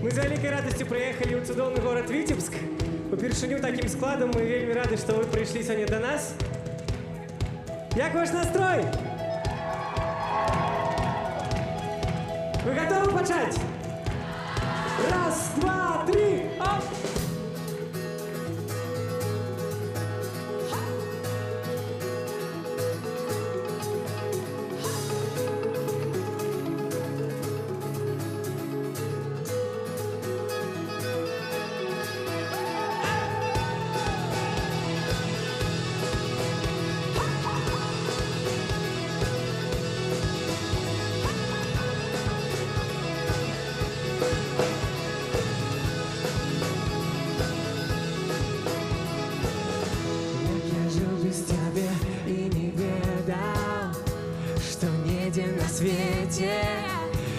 Мы з вялікай радасцю прыехалі ў цудоўны горад Віцебск. Упершыню такім складам мы вельмі рады, што вы прыйшлі сёння да нас. Як ваш настрой? Вы готовы пачаць? Раз, два, три, оп!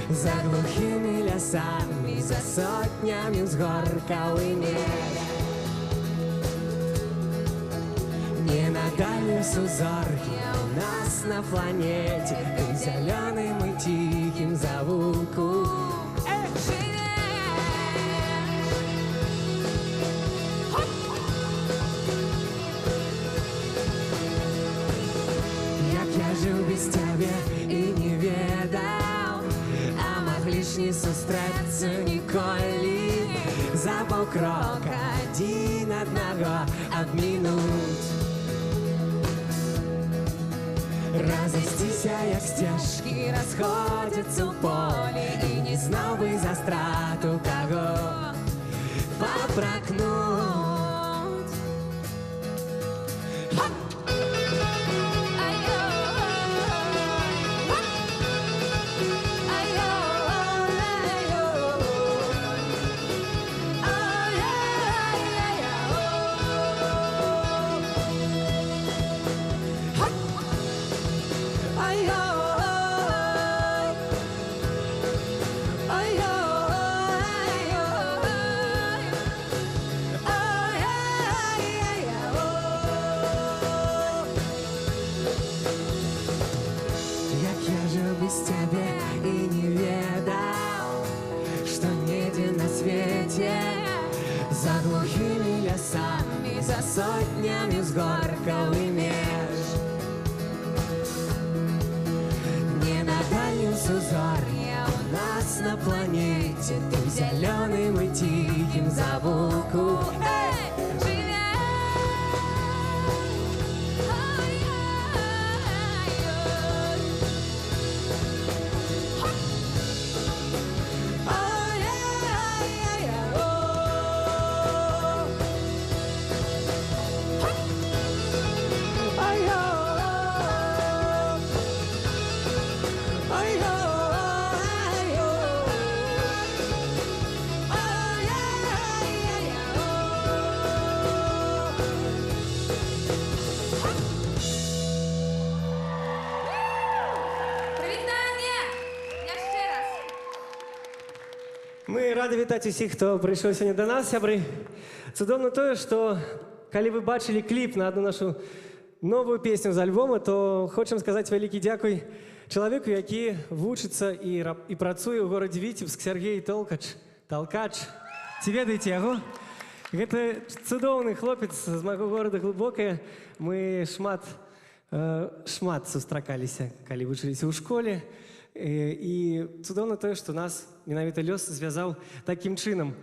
За глухими лясами, за сотнями взгорков и нет. Не на дальнем сузорье у нас на планете, ты зеленым и тихим завулку. Як я жив без тебя и не ведал, а могли ж не сустрэцца ніколі, за паўкрока адзін аднаго абмінуць. Разысціся, як сцежкі расходзяцца ў полі, і не знову за страту каго папракнуць. За глухими лясами, за сотнями взгорков и меж. Не на дальнем сузорье у нас на планете, ты зеленым и тихим завулку. Мы рады вітаць усіх, хто прыйшоў сёння да нас, сябры. Цудоўна тое, што калі вы бачылі кліп на одну нашу новую песню з альбома, то хочам сказаць вялікі дзякуй чалавеку, які вучыцца і працуе ў горадзе Віцебск, Сергей Талкач. Ці ведаеце яго? Гэта цудоўны хлопец з майго горада Глыбокае. Мы шмат сустракаліся, калі вучыліся ў школе. І цудоўна тое, што нас менавіта лёс звязаў такім чынам.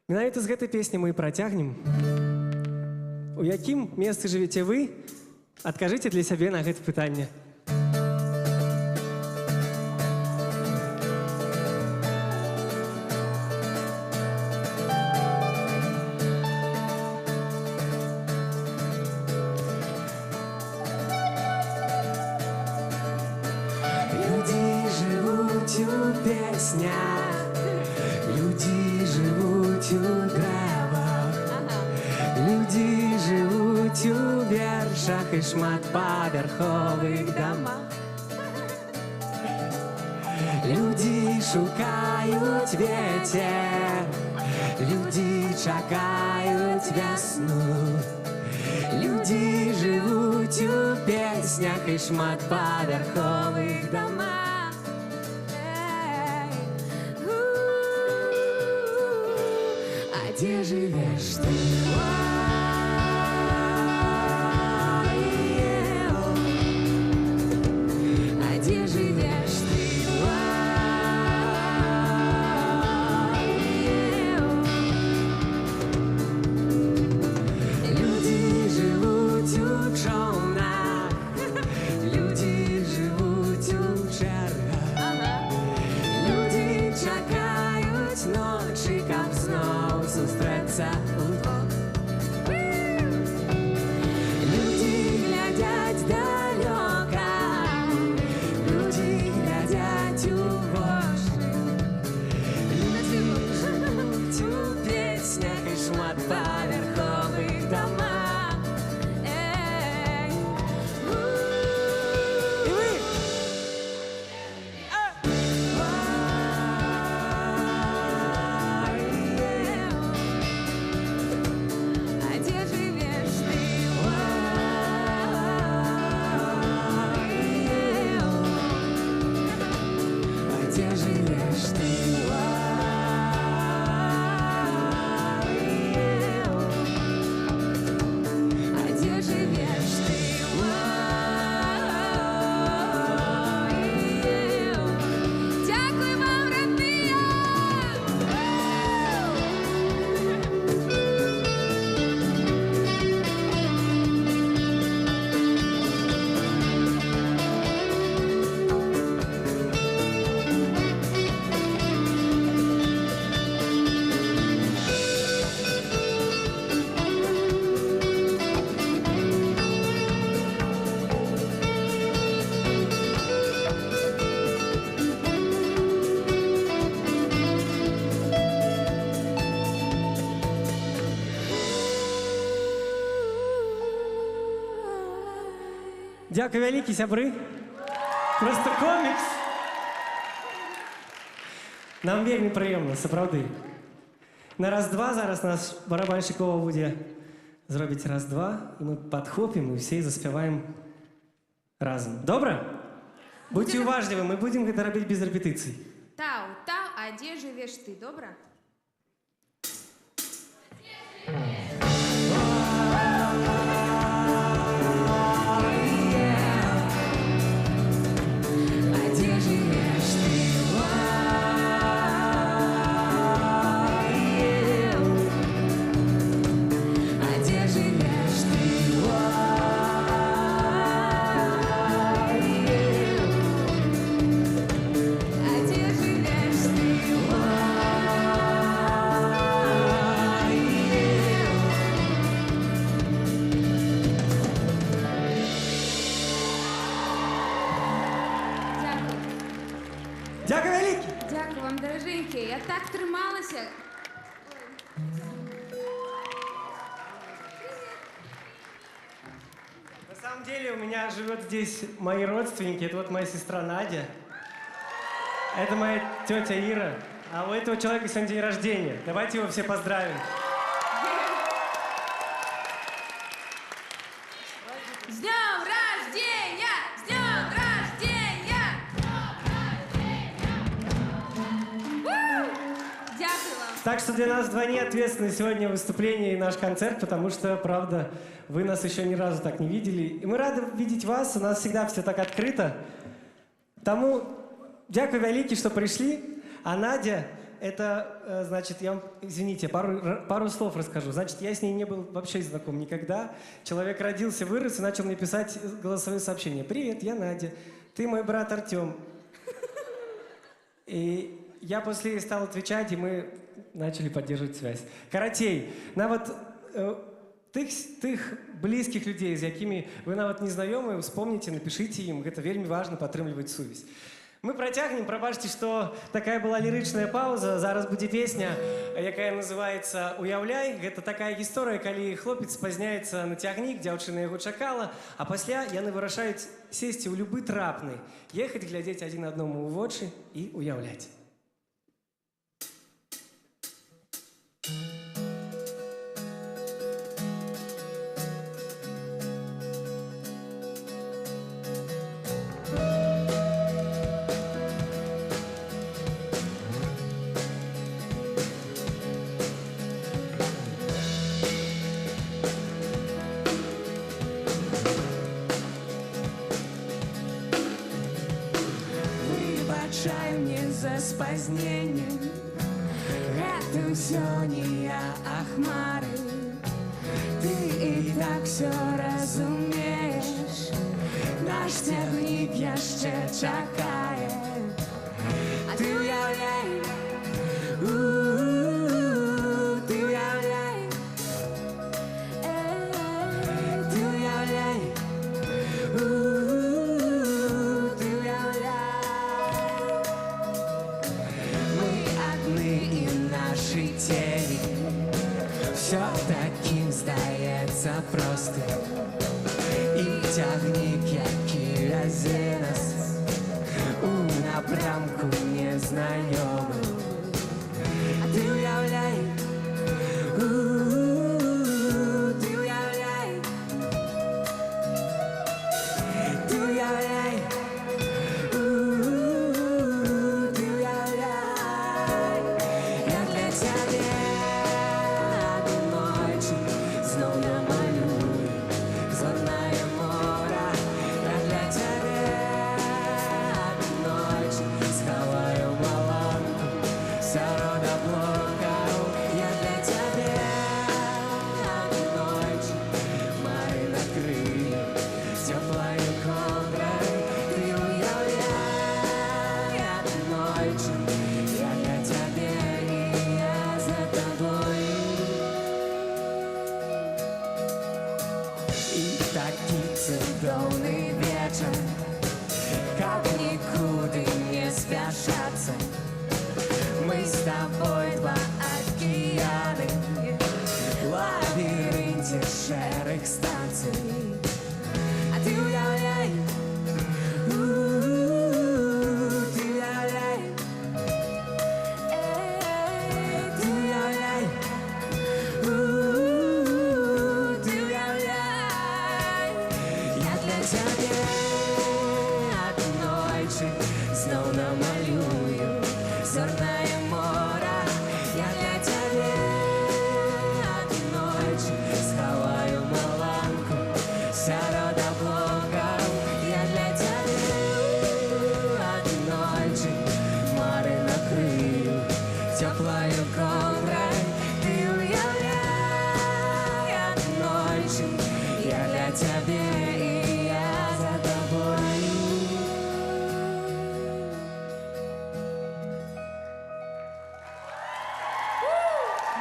Менавіта з гэтай песні мы і працягнем. У якім месцы жывеце вы? Адкажыце для сябе на гэта пытанне. Люди живут у дрэвах, люди живут у вершах і шматпавярховых домах. Люди шукают ветер, люди чакают весну. Люди живут у песнях і шматпавярховых домах. где живешь ты? А где живешь ты? Люди живут у човнах, люди живуть у чергах, люди чекають ночі, каб знов зустріться удвох. Люди глядять далека, люди глядять у воші, люди живуть у піснях і шматповерхових домах. Ей, И вы! А где живешь ты? А где живешь ты? А где живешь ты? Дякую вам, родные! Дякую великі, сябры. Просто комікс. Нам вельмі прыемна, сапраўды. На раз-два зараз наш барабанщик Вова будзе зробіць раз-два, і мы падхопім і ўсе заспяваем разам. Добра? Будьце уважлівы, мы будзем гэта рабіць без рэпетыцый. Тау, тау, а где живешь ты, добра? А где живешь ты? А где живешь ты? А где живешь ты? Дякую. Дякую великі! Дякую вам, дороженькі. Я так трималася. На самом деле у меня живет здесь мои родственники. Это вот моя сестра Надя. Это моя тетя Ира. А у этого человека сегодня день рождения. Давайте его все поздравим. С днем рождения! С днем рождения! Дякую вам. Так что для нас вдвойне ответственно сегодня выступление и наш концерт, потому что, правда, вы нас еще ни разу так не видели. И мы рады видеть вас, у нас всегда все так открыто. Тому дякую великий, что пришли. А Надя, это, значит, я вам, извините, пару слов расскажу. Значит, я с ней не был вообще знаком никогда. Человек родился, вырос и начал мне писать голосовые сообщения. «Привет, я Надя, ты мой брат Артем». И я после ей стал отвечать, и мы начали поддерживать связь. Каратей, на вот тых близких людей, з якими вы нават не знаёмыя, вспомните, напишите им, это вельмі важно падтрымліваць сувязь. Мы працягнем, прабачце, што такая была лірычная пауза, зараз будзе песня, якая называецца «Уяўляй». Гэта такая гісторыя, калі хлопец спазняецца на цягнік, дзяўчына яго чакала, а пасля яны вырашаюць сесці ў любы трапны, ехаць глядзець адзін аднаму ў вочы і уяўляць. за спазненнем. Гэта ўсё не я, а хмары. Ты і так все разумееш. Наш цягнік яшчэ чакае. А ты уяўляй, ты уяўляй, ты уяўляй, ты уяўляй. Мы адны і нашы цені. Все таким здаецца простым. І цягнік, які вязе нас у напрамку незнаёмым. А ты уяўляй, ты уяўляй, ты уяўляй, ты уяўляй. Я для цябе аднойчы зноў намалюю зорнае мора. Я для цябе аднойчы схаваю маланку сярод аблокаў. Я для цябе аднойчы мары накрыю цёплаю ковдрай. Ты уяўляй аднойчы, я для цябе і я за табой. І такі цудоўны вечар, каб нікуды не спяшацца. Мы з табой два акіяны, лабірынце шэрых станцый. А ты уяўляй, ты уяўляй, ты уяўляй, ты уяўляй. Я для цябе аднойчы зноў намалюю зорнае мора. Я для цябе аднойчы схаваю маланку сярод аблокаў. Я для цябе аднойчы мары накрыю цёплаю ковдрай. Ты уяўляй аднойчы, я для цябе і я за табой.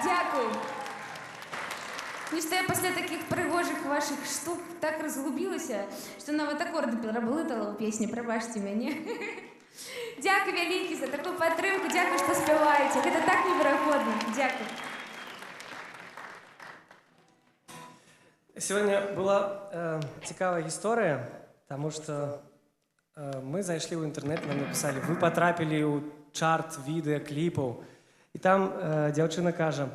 Дякую. Ну что я пасля таких прыгожых ваших штук так разглубілася, што нават акорды пераблытала ў песні, прабачце мяне. Дзякуй вялікі за такую падтрымку, дзякуй, што спяваеце. Гэта так неверагодна. Дзякуй. Сегодня была цікавая история, потому что мы зашли в интернет, нам написали, вы потрапили у чарт видеоклипов, и там девчина кажа,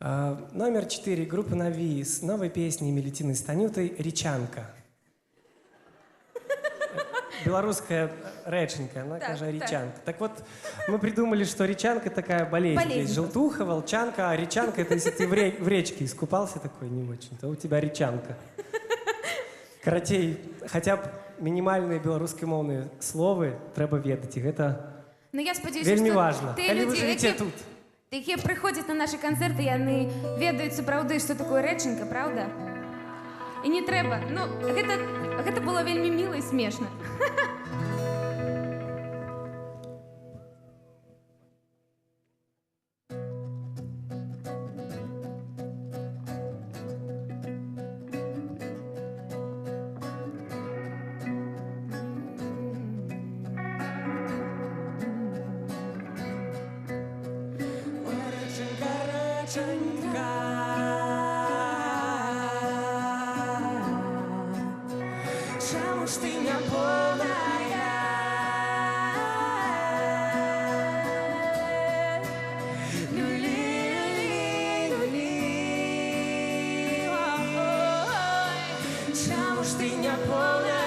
номер 4 группы «Нави» с новой песней Мелитины Станютой «Речанка». Белорусская реченька, она Так, кажа так. «Речанка». Так вот, мы придумали, что речанка такая болезнь. Болезнь. Есть желтуха, волчанка, а речанка — это если ты в речке искупался такой не очень, то у тебя речанка. Карацей, хотя б мінімальныя беларускамоўныя словы трэба ведаць, і гэта Ну я спадзяюся, вельмі што важна. тыя Калі вы людзі, жывіце які- тут. якія прыходзяць на нашы канцэрты, яны ведаюць сапраўды, што такое рэчанка, праўда? І не трэба. Ну, гэта было вельмі міла і смешна. Чаму ж ты не поўная? Люлі, люлі, люлі. Ой, чаму ж ты не поўная?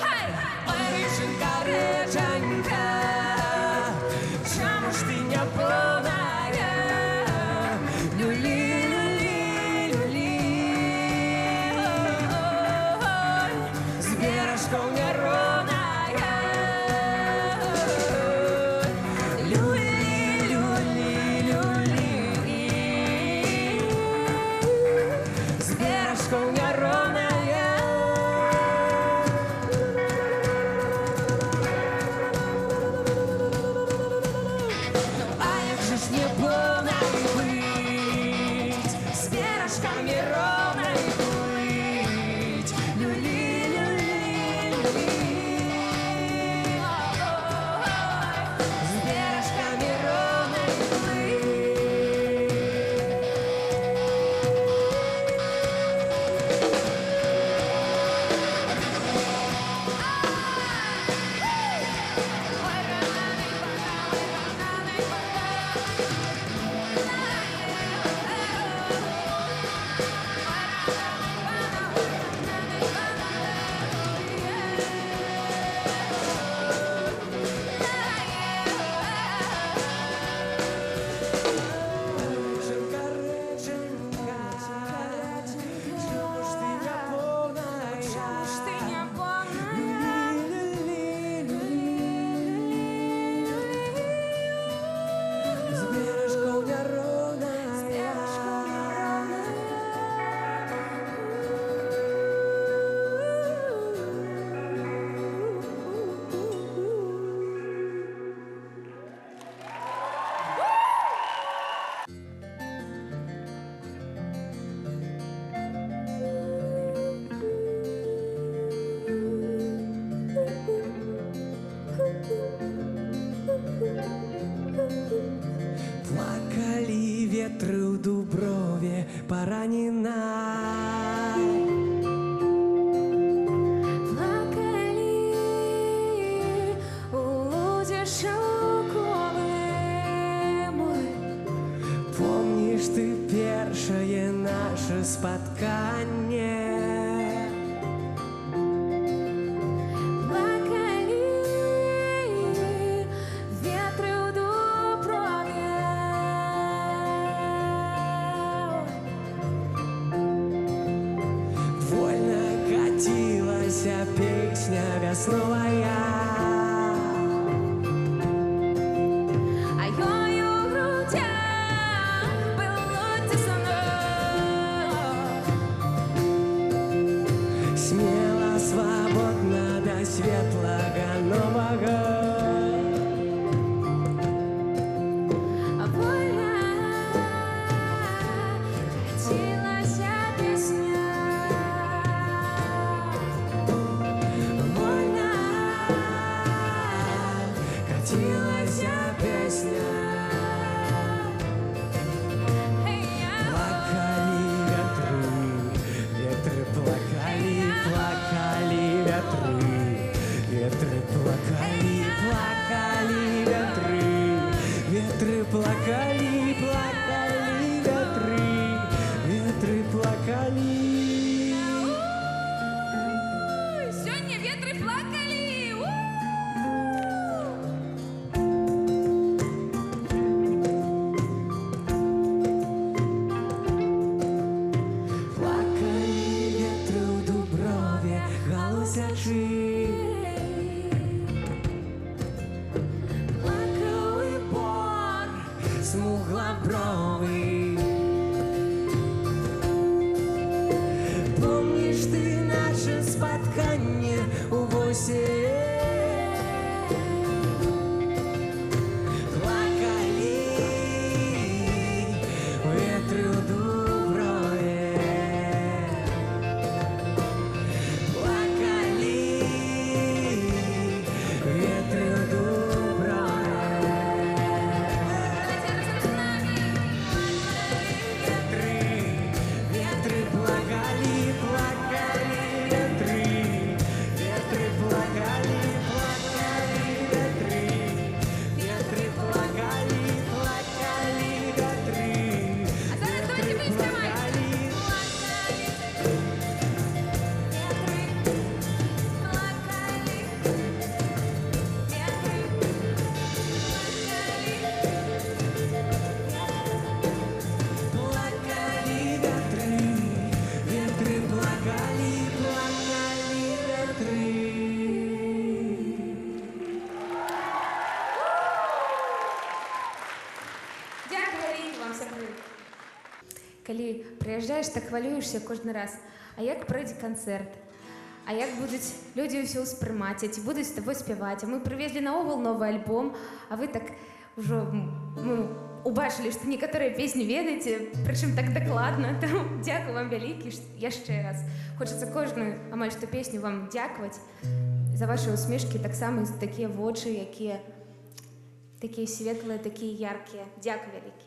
Хай! Ой, рэчанка, рэчанка, чаму ж ты не поўная? Люлі, люлі, люлі. бережком неровная. Люли, люли, люли, с бережком неровная. А як же ж не полной быть, с бережками ровной быть. Люли, люли, люли, с бережками ровной быть. Плакали ветры у Дуброве пораненой. Плакали у лузі шовковой. Помнишь ты першее наше споткание? Плакали ветры у Дуброве. Вольно катилась песня весновая. А ёю в грудях было тесно. Смело, свободно до светлого нового. Вольно катилась песня. Вольно катилась песня. Плакали ветры, ветры плакали, плакали ветры, ветры плакали, плакали ветры, ветры плакали, плакали ветры, ветры плакали. Сегодня ветры плакали. Плакали ветры у Дуброве, голосячи. Плакал и бор, смуглобровый. Помнишь ты наше спотканье у восемь? Плакали ветры у Дуброве. Плакали ветры у Дуброве. Ветры, ветры плакали, плакали ветры, приїжджаєш та хвилюєшся кожен раз. А як пройде концерт? А як будуть люди все усприймати, ці будуть з тобою співати. Ми привезли на Огол новий альбом, а ви так вже убачили, що некоторі пісні ведаєте, причому так докладно. Тому дякую вам велике. Я ще раз. Хочеться кожну, амаль що пісню вам дякувати за ваші усмішки, так само за такі очі, які такі світлі, такі яркі. Дякую велике.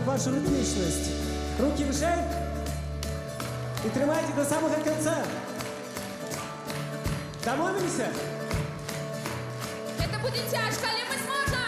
Вашу ритмичность. Руки выше и тримайте до самого конца. Домовились? Это будет тяжко, але мы сможем!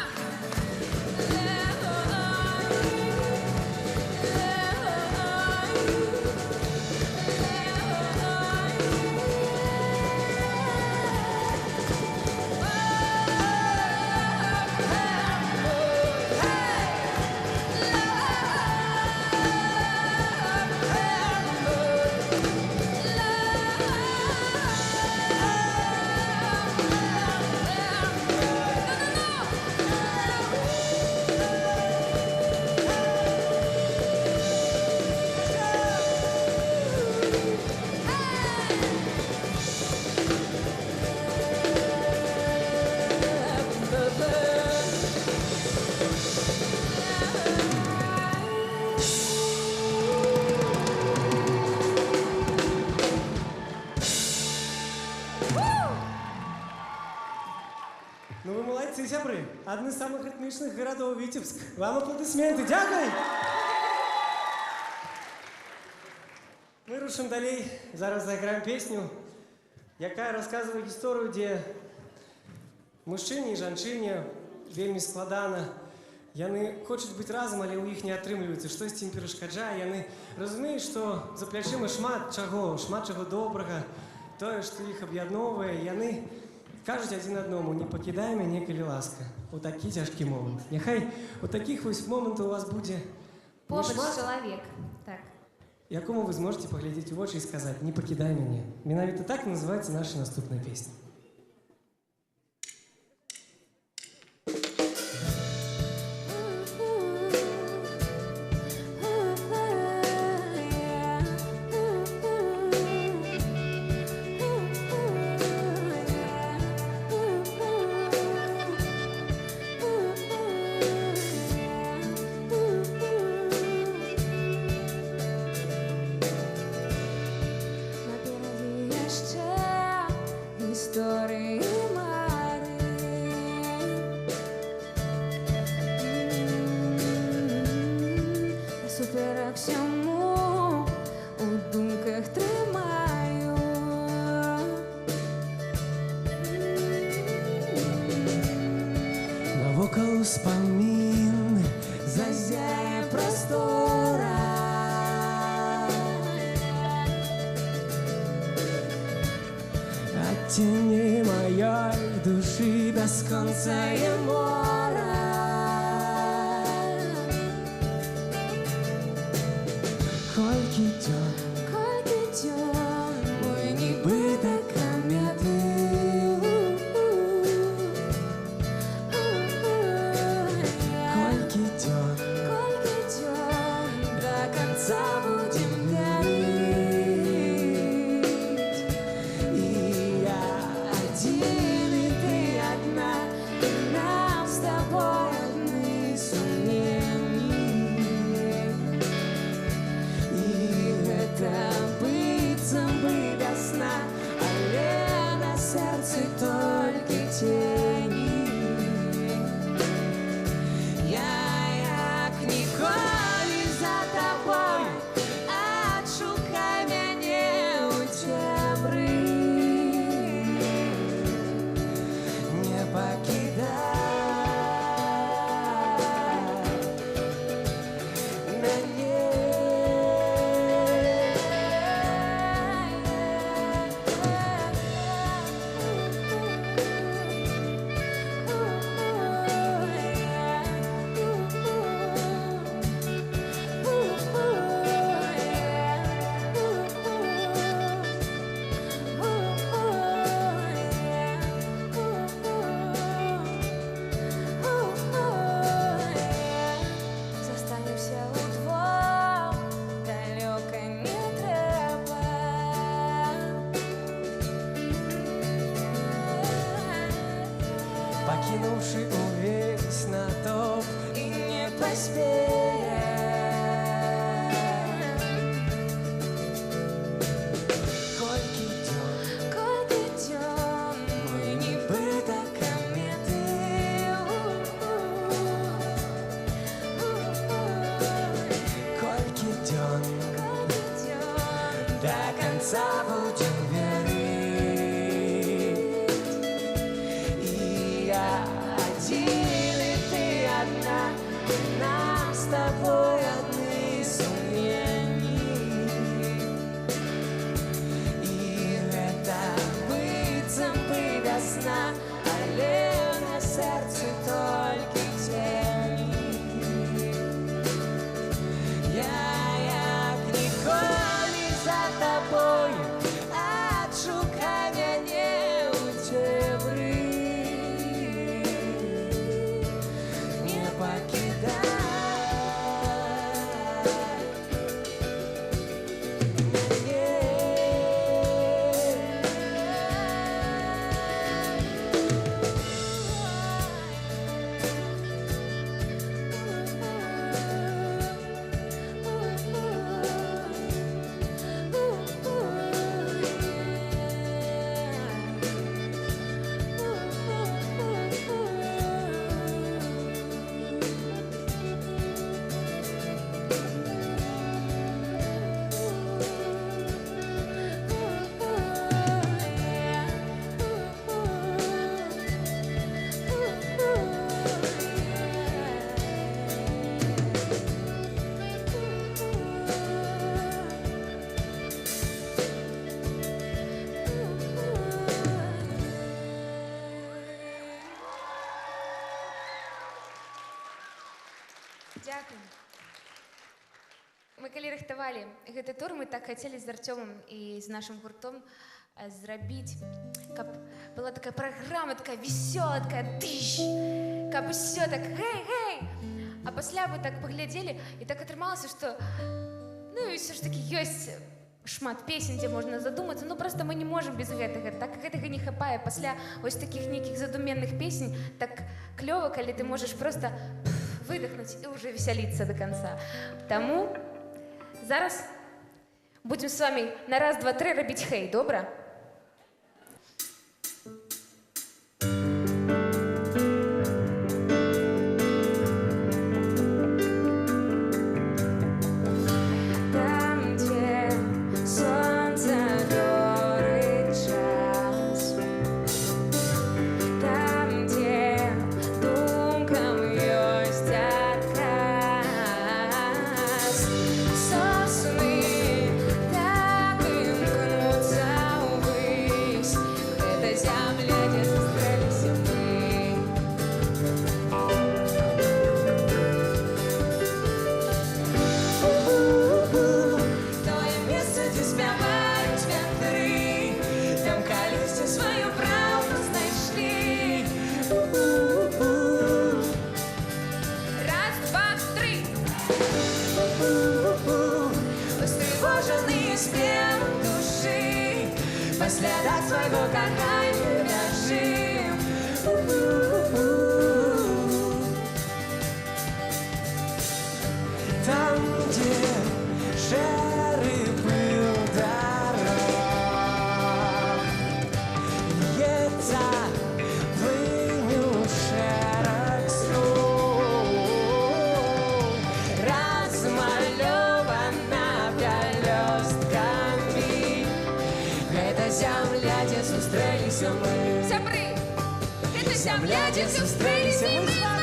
Ну вы молодцы, сябры. Одни из самых ритмичных городов Витебск. Вам аплодисменты. Дякую! Ми рушимо далі. Зараз заграємо пісню, яка розказує історію, де мужчині і жанчині вельми складана. Яны хочуць быць разам, але ў іх не атрымліваецца, штосьці ім перашкаджае. Яны разумеюць, што за плячыма шмат чаго добрага, тое, што іх аб'ядноўвае. Яны кажуць адзін аднаму: не пакідай мяне, калі ласка, у такі цяжкі момант. Няхай у такіх вось момантаў у вас будзе Побач Мішмаш, чоловік. Так. якому ви зможете поглядіти в очі і сказати «Не покидай мене». Мінавіто так називається наша наступна пісня. Напереді є ще історії Мари. Суперек всьому у думках тримаю. Навокал спомін зазяє простора. От тени моей души без конца и мора. Кольки дён, Кольки тьом, мой небыток Кольки дён, Кольки тьом, до конца будем верить. И я один, и ты одна, и нам с тобой одни сомнения. И это быцем бы до сна, але на сердце только тени. Як ніколи за тобою, отшукай мене у темры. Не покидай Застанемся удвох, далеко не треба. Покинувши увесь натовп и не поспея. Кольки дён, Кольки тьом, мой небыток кометы. Кольки дён, кольки тьом, до конца будем верить. И я один, и ты одна, и нам с тобой одни сомнения. И это быцем бы до сна, але на сердце только тени. Я як ніколи за тобою, отшукай мене у темры. Не покидай Дякую. калі рыхтавалі гэты тур, мы так хацелі з Арцёмам і з нашым гуртом зрабіць, каб была такая праграма, такая весёлая, такая тыщ, каб усё так гэй-гэй. А пасля мы так паглядзелі, і так атрымалася, што ну і ўсё ж такі ёсць шмат песень, дзе можна задумацца, ну просто мы не можам без гэтага, так гэтага не хапае. Пасля вось такіх нейкіх задуменных песень так клёва, калі ты можаш просто выдохнуць і ўжо весяліцца до конца. Таму зараз будзем з вами на раз, два, тры рабіць хэй, добра? Следах своего кохания бежим. Там, где шеры пыл дорог, льется плынью шерок снов, размалёвана пялёстками. Это земля, где сустрэліся мы. Сябры, это Земля, где сустрэліся мы з вами.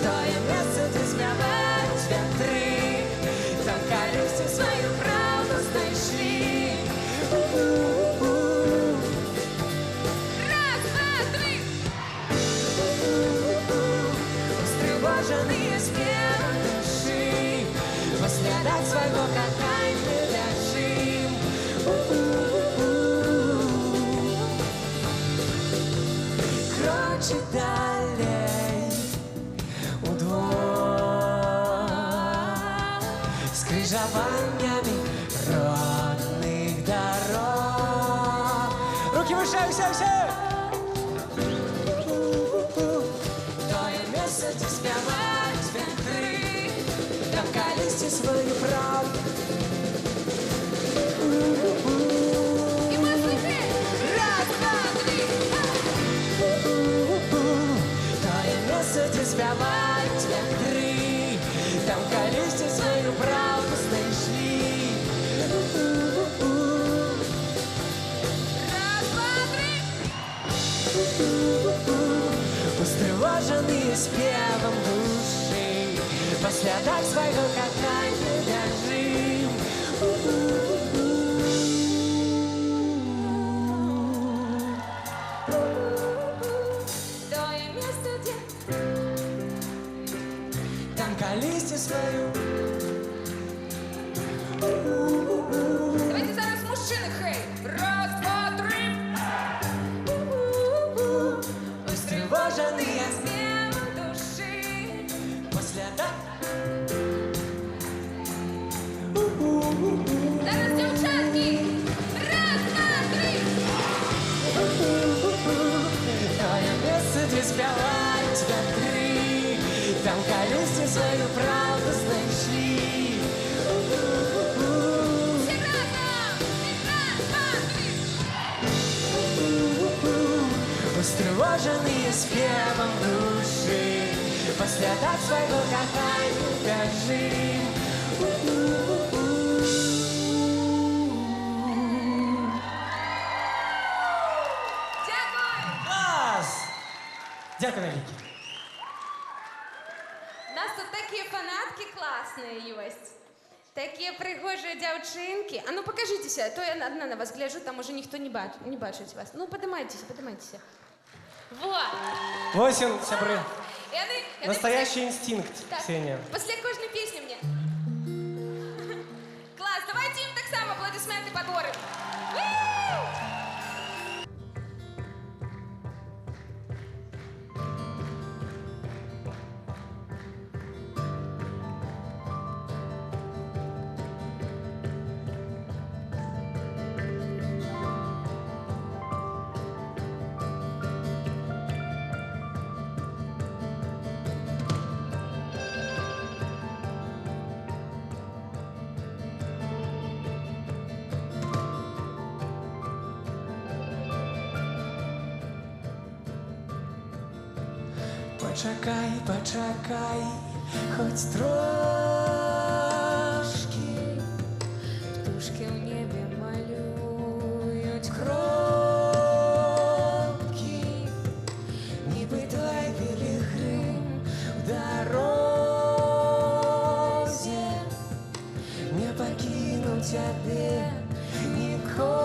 Тое месца, дзе спяваюць вятры, там калісьці сваю праўду знайшлі. раз, два, тры. Устрывожаныя спевам душы, па слядах свайго кахання бяжым. Крочы далей удвох, скрыжаваннямі родных дарог. Руки выше, все, все! Тое месца, дзе спяваюць вятры, там калісьці сваю праўду. И мощный хэй. Раз, два, три. Тое месца, дзе спяваюць вятры, там калісьці сваю праўду знайшлі. Раз, два, три. Устрывожаныя спевам душы, па слядах свайго кахання бяжым. Тое месца, дзе Там калісьці сваю. давайте зараз мужчины хэй. Раз, два, три. Устрывожаныя Спевом души. па слядах. Зараз девчатки. Раз, два, три. Тое месца, дзе спяваюць вятры, там калісьці сваю праўду знайшлі. Все разом. Раз, два, три. Устрывожаныя спевам душы, па слядах свайго кахання бяжым. Дякую. Клас! Дякую, велике. У нас тут такие фанатки классные есть. Такие пригожие девчонки. А ну покажитесь, а то я одна на вас гляжу, там уже никто не бачить вас. Ну поднимайтесь, поднимайтесь. Вот. Ось він, сябри. Настоящий инстинкт, Так, Ксения. після кожної пісні мені. Клас, давайте їм так само аплодисменти подоримо. Почекай, почекай, хоч трошки. Птушки в небі малюють Кроки, ніби той пілігрим в дорозі, не покину тебе ніколи.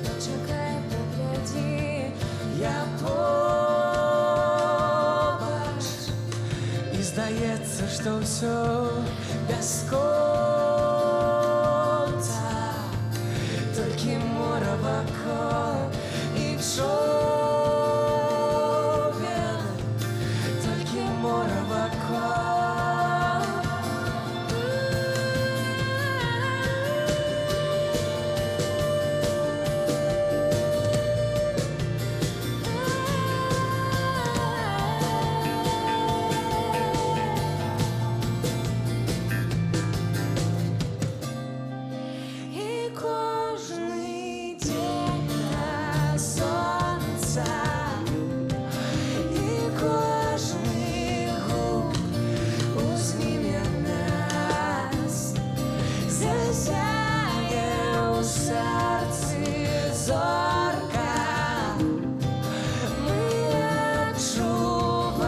Почекай, погляді, Я побач, і здається, що все без конца, тільки море вокруг і човен, тільки море вокруг. І кожний день на сонце, і кожний гук узнім'я нас, засяє у серці зорка. Ми відчуваєм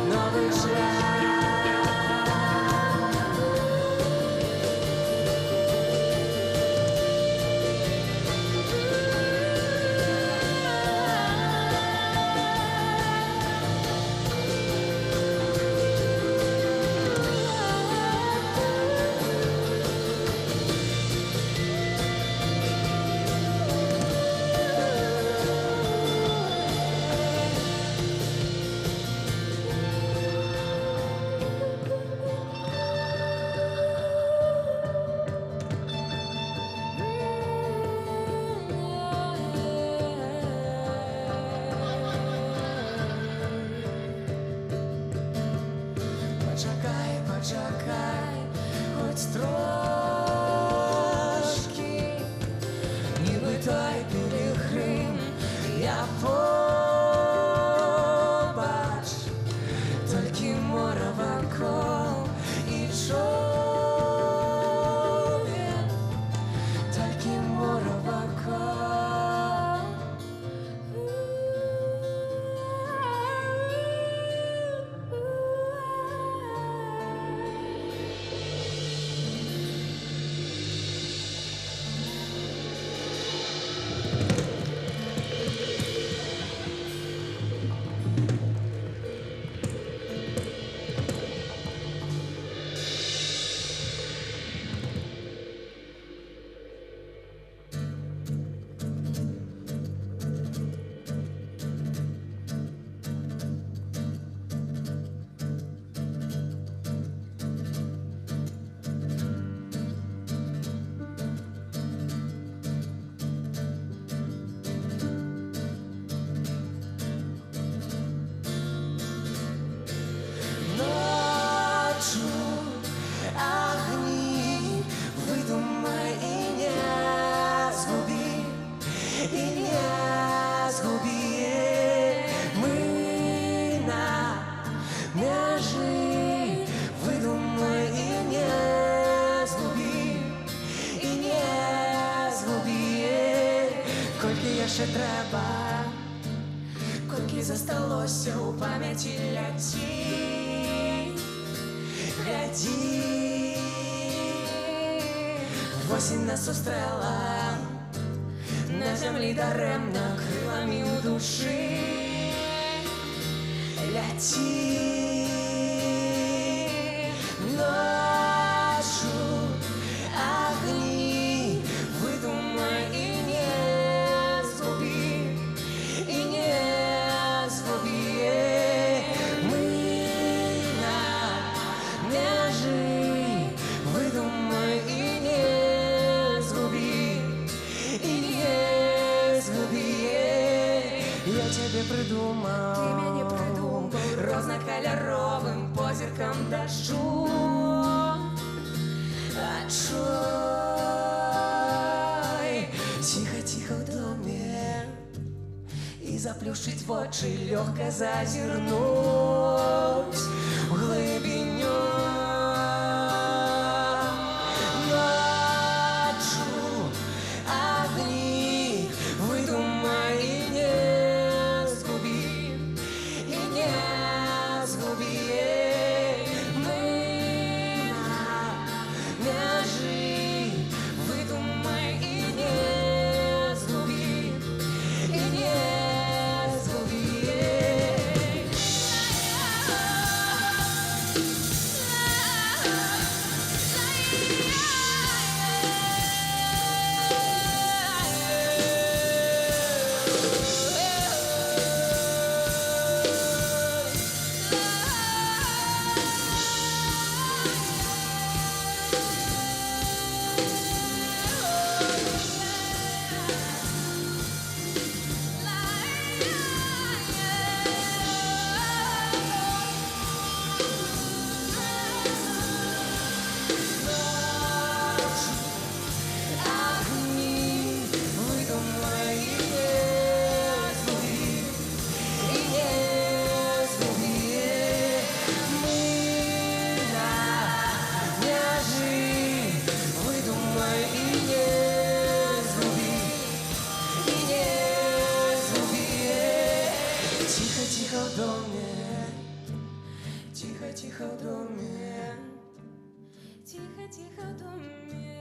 новий шлях. Почекай, почекай, хоч трошки, ніби той пілігрим, я побач, тільки море вокруг і човен, тільки море вокруг. ще треба, кольки засталося ў памяці, ляці, глядзі. Восень нас сустрэла на зямлі дарэмна, крыламі ў душы, ляці. Ночью огни выдумай и не згуби, и не згуби. Мы на мяжы, выдумай и не згуби, и не згуби. Я тебе придумал, ты мяне придумал, рознакаляровым позіркам дажджу. Адчуй ціха-ціха ў доме і заплюшчыць вочы, лёгка зазірнуць у глыбіню. Ночью огни выдумай и не згуби, и не згуби. Тихо-тихо в доме, тихо-тихо в доме, Тихо-тихо в доме.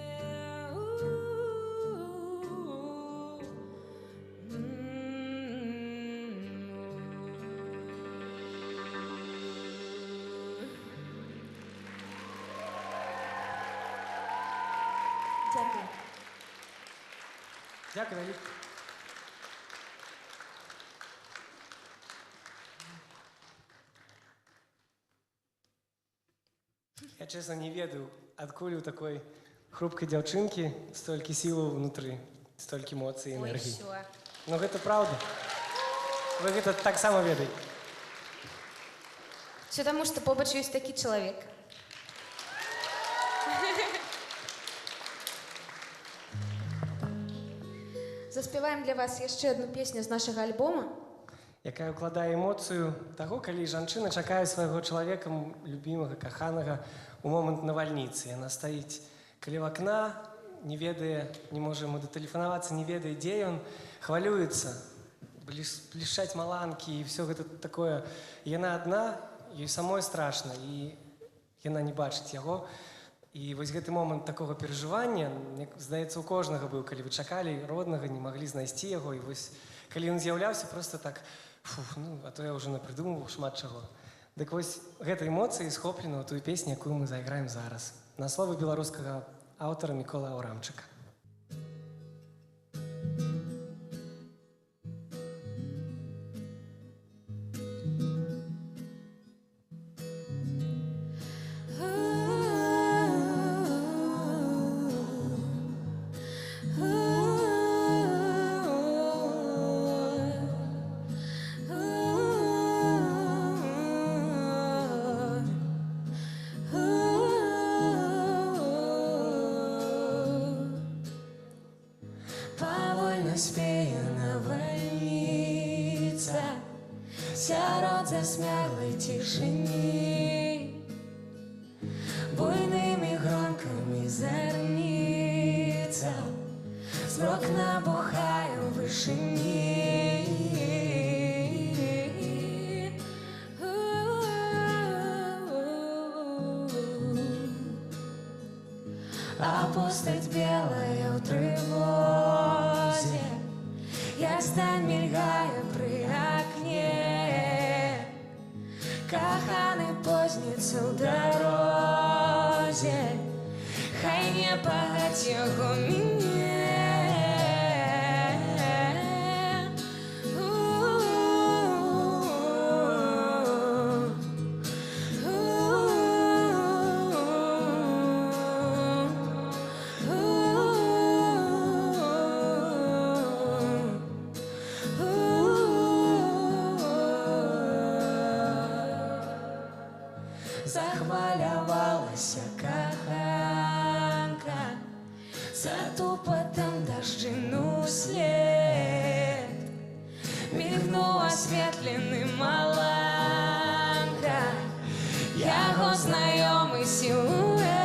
Дякую. Дякую, Валік. Я, честно, не ведаю, откуль у такой хрупкой девчонки столько силы внутри, столько эмоций и Ой, энергии. всё. Но это правда. Вы это так само ведаете. Все тому, что побач есть такий чоловік. Заспіваємо для вас яшчэ одну песню з нашага альбома. Якая укладае эмоцыю таго, калі жанчына чакае свайго чалавека, любімага, каханага у момант навальніцы. Яна стаіць каля вакна, не ведае, не можа яму датэлефанавацца, не ведае, дзе ён, хвалюецца, блішчаць маланкі і ўсё гэта такое. Яна адна, ёй самой страшна, і яна не бачыць яго. І вось гэты момант такога перажывання, мне здаецца, у кожнага быў, калі вы чакалі роднага, не маглі знайсці яго, і вось калі ён з'яўляўся, просто так, ну, а то я ўжо напрыдумываў шмат чаго. Дык вось гэта эмоцыі схоплена ў тую песню, якую мы зайграем зараз. На словы беларускага аўтара Міколы Аўрамчыка. Спеяна вольница сярод засмяглой тишины, буйными громками зорница змрок набухае ў вышыні. постать белая у трывозе, як стань мільгає при акне, каханы позніцца ў дарозе, хай не пагаць яго мяне. Захвалявалася каханка за тупотом дождину след, мігнув освітлений маланка, його знайомий силует.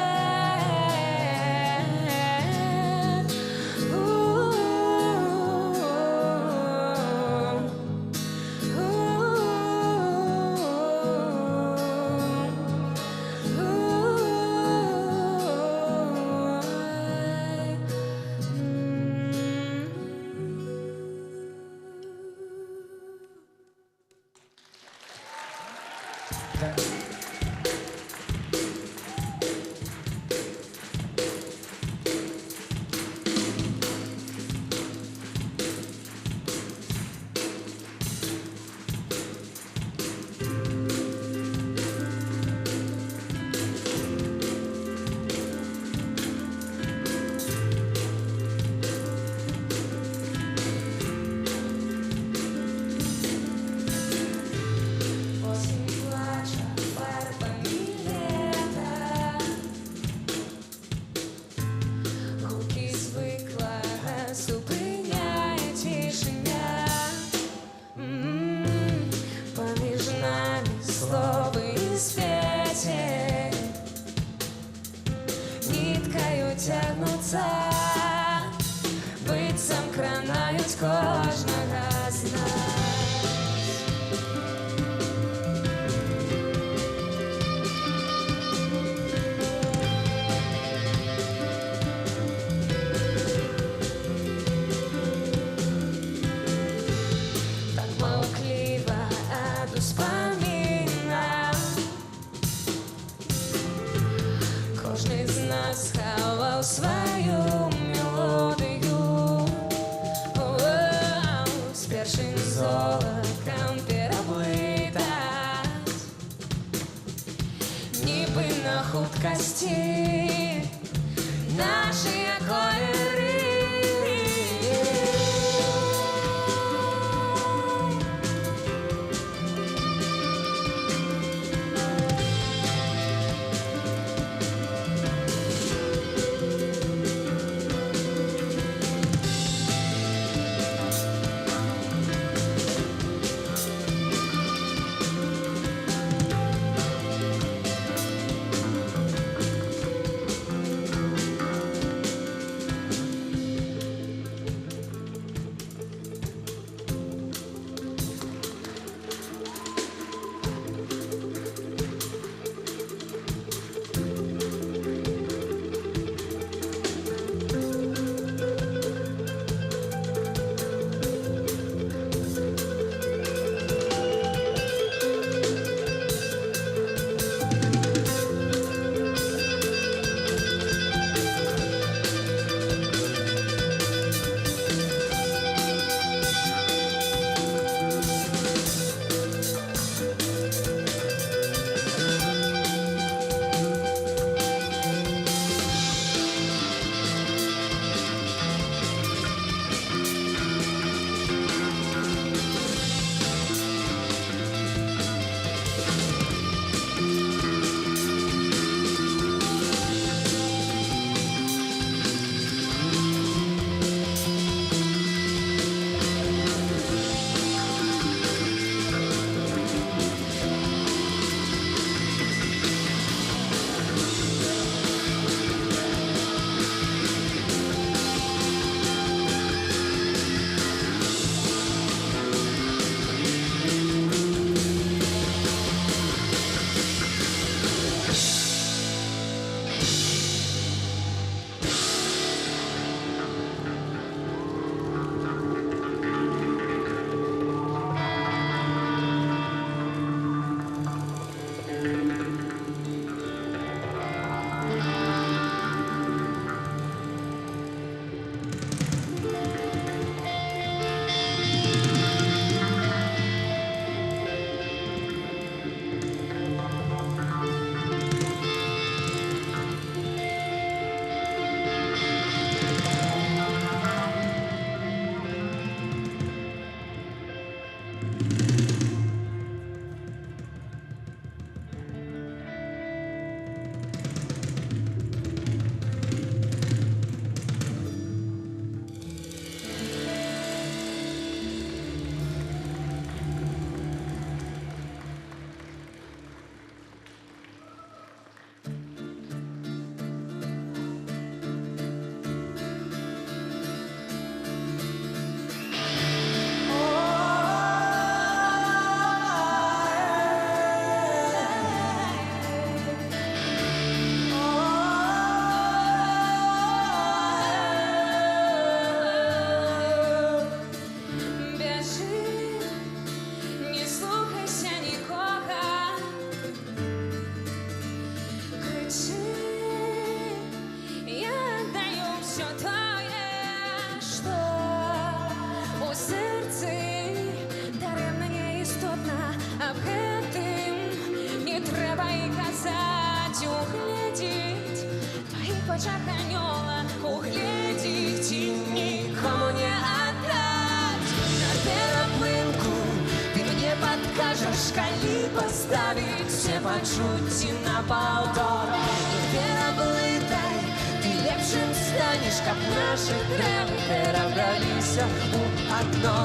шкалі поставить, все пачуцці на паўтор. Не пераблытай, ты лепшым станеш, каб нашы трэвы перабраліся у адно.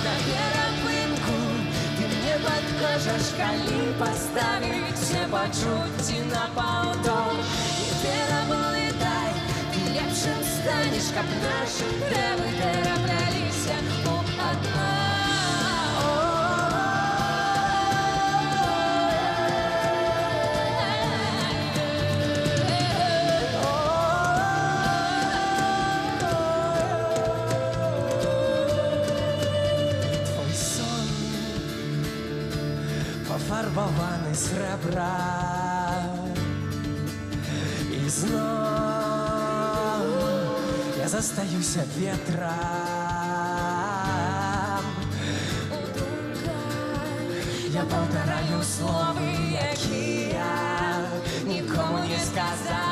На перапынку ты мне падкажаш, калі паставіць все пачуцці на паўтор. Не пераблытай, ты лепшым станеш, каб нашы трэвы перабраліся у адно. Пофарбованы срэбра, і зноў я застаюся ветрам. У думках я паўтараю словы, якія нікому не сказаць.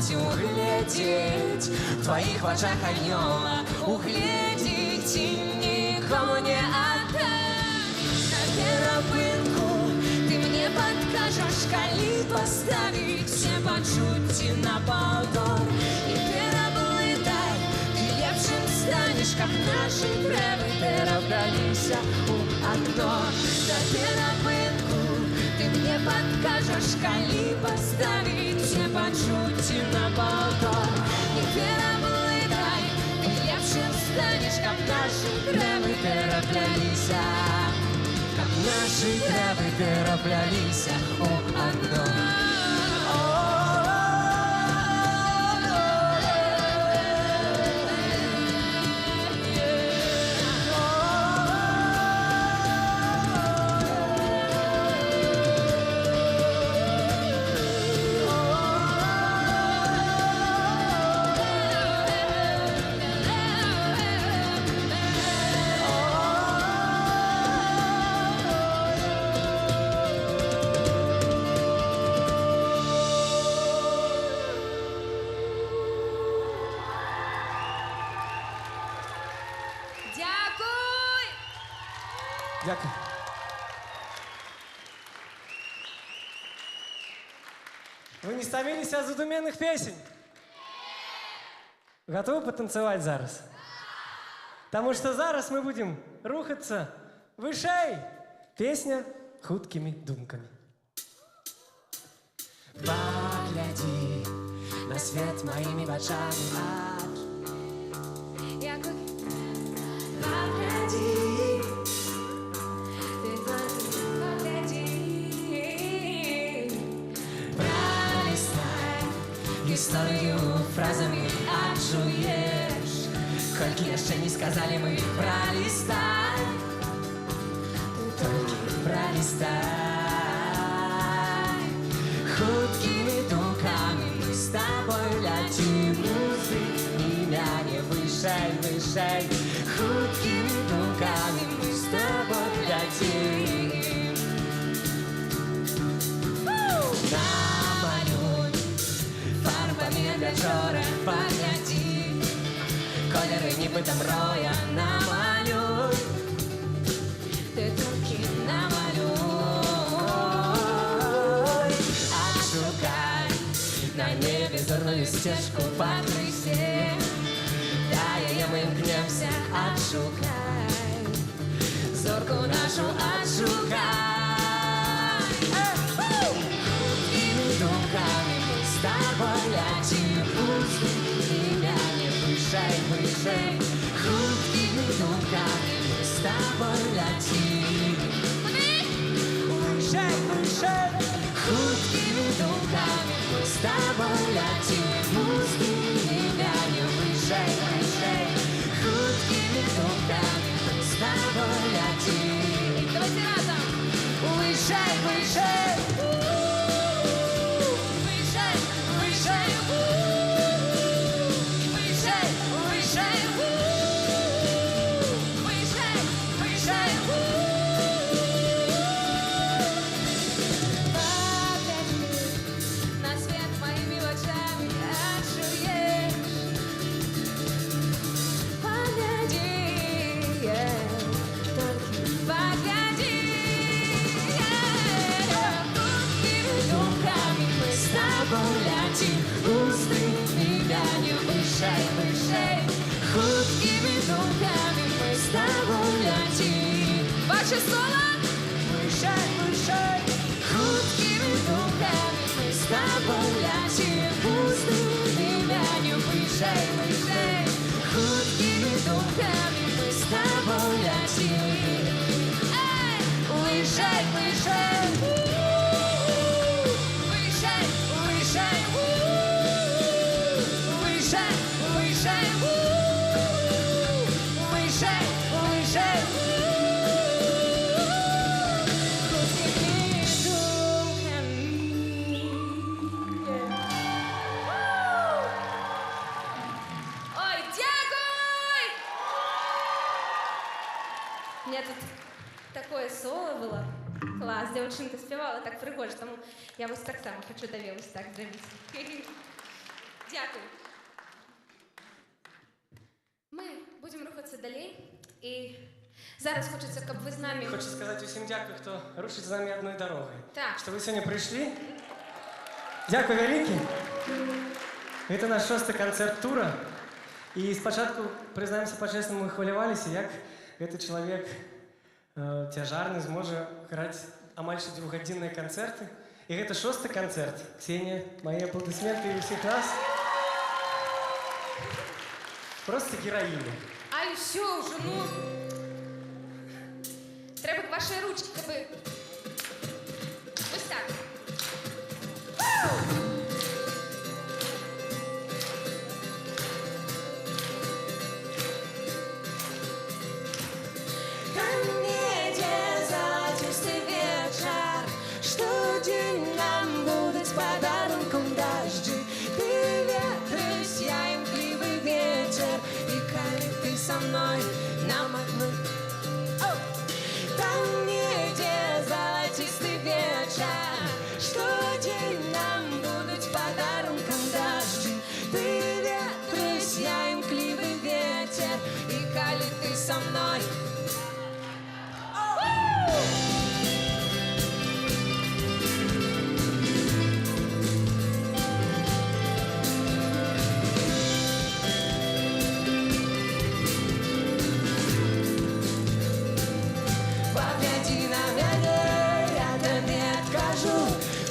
Угледзець в тваіх вачах анёла, угледзець і нікому не аддаць. На перапынку ты мне падкажаш, калі паставіць все пачуцці на паўтор. Не пераблытай, ты лепшым станеш, каб нашы трэвы перабраліся у адно. На перапынку ты мне падкажаш, калі паставіць все пачуцці на паўтор. Не пераблытай, ты лепшым станеш, каб нашы трэвы перабраліся, каб нашы трэвы перабраліся у адно. Дякуй! Дякую. Вы не стомились от задуменных песен? Готовы потанцевать зараз? Потому что зараз мы будем рухаться вышей. Песня хуткими думками. Погляди на свет моими вачами. Дякую. Погляди, Ты только погляди. пролистай историю фразами отжуешь. Колькі яшчэ не сказали мы, пролистай, только пролистай. Хуткими думками мы с тобой летим, меня не вышей, вышей. Хуткими думками мы с тобой летим. Намалюй фарбами вечора, погляди, колеры нібито мроя, намалюй, Ты только намалюй. Отшукай на небе зорную стежку по крысе, да яе мы мкнемся, отшукай, зорку нашу отшукай. Хуткими думками мы с тобой летим, меня не вышей, вышей. Хуткими думками мы с тобой летим, Вышей, вышей. хуткими думками мы с тобой летим, меня не вышей, вышей. Хуткими думками мы с тобой летим. Давайте разом. Вышей, вышей. Вышей, вышей. Вышей, вышей. Вышей, вышей. Погляди на свет моими очами. Ваше соло. Выше, выше, хуткими думками мы с тобой летим пустыми вянью. Выше, выше, хуткими думками мы с тобой летим. Эй! Выше, выше, выше, выше, выше, выше, выше, выше. Хуткими думками. Ой, дякуй! У меня тут такое соло было. Клас, дівчинка співала так пригоже, тому я ось так само хочу тобі ось так зробити. Дякую. Ми будемо рухатися далі. І зараз хочеться, щоб ви з нами... Хочу сказать всем дякую, кто рушит с нами одной дорогой. Так. Что вы сегодня пришли. Дякую великий. Это наш 6-й концерт тура. І спочатку, признаємося по-чесному, ми хвилювалися, як этот чоловік тяжарний зможе грати амаль 2-годинні концерти. І це 6-й концерт. Ксенія, мої аплодисменти і всіх нас. Просто героїня. Ай, все вже, ну... Треба ваші ручки, би... Ось так. Комедия, золотистый вечер, что день нам будут подарунком дожди. Ты ветры, я имкливый ветер, и коли ты со мной нам одну. Комедия, золотистый вечер, что день нам будут подарунком дожди. Ты ветры, я имкливый ветер, и коли ты со мной. Погляди на меня, я тобі откажу,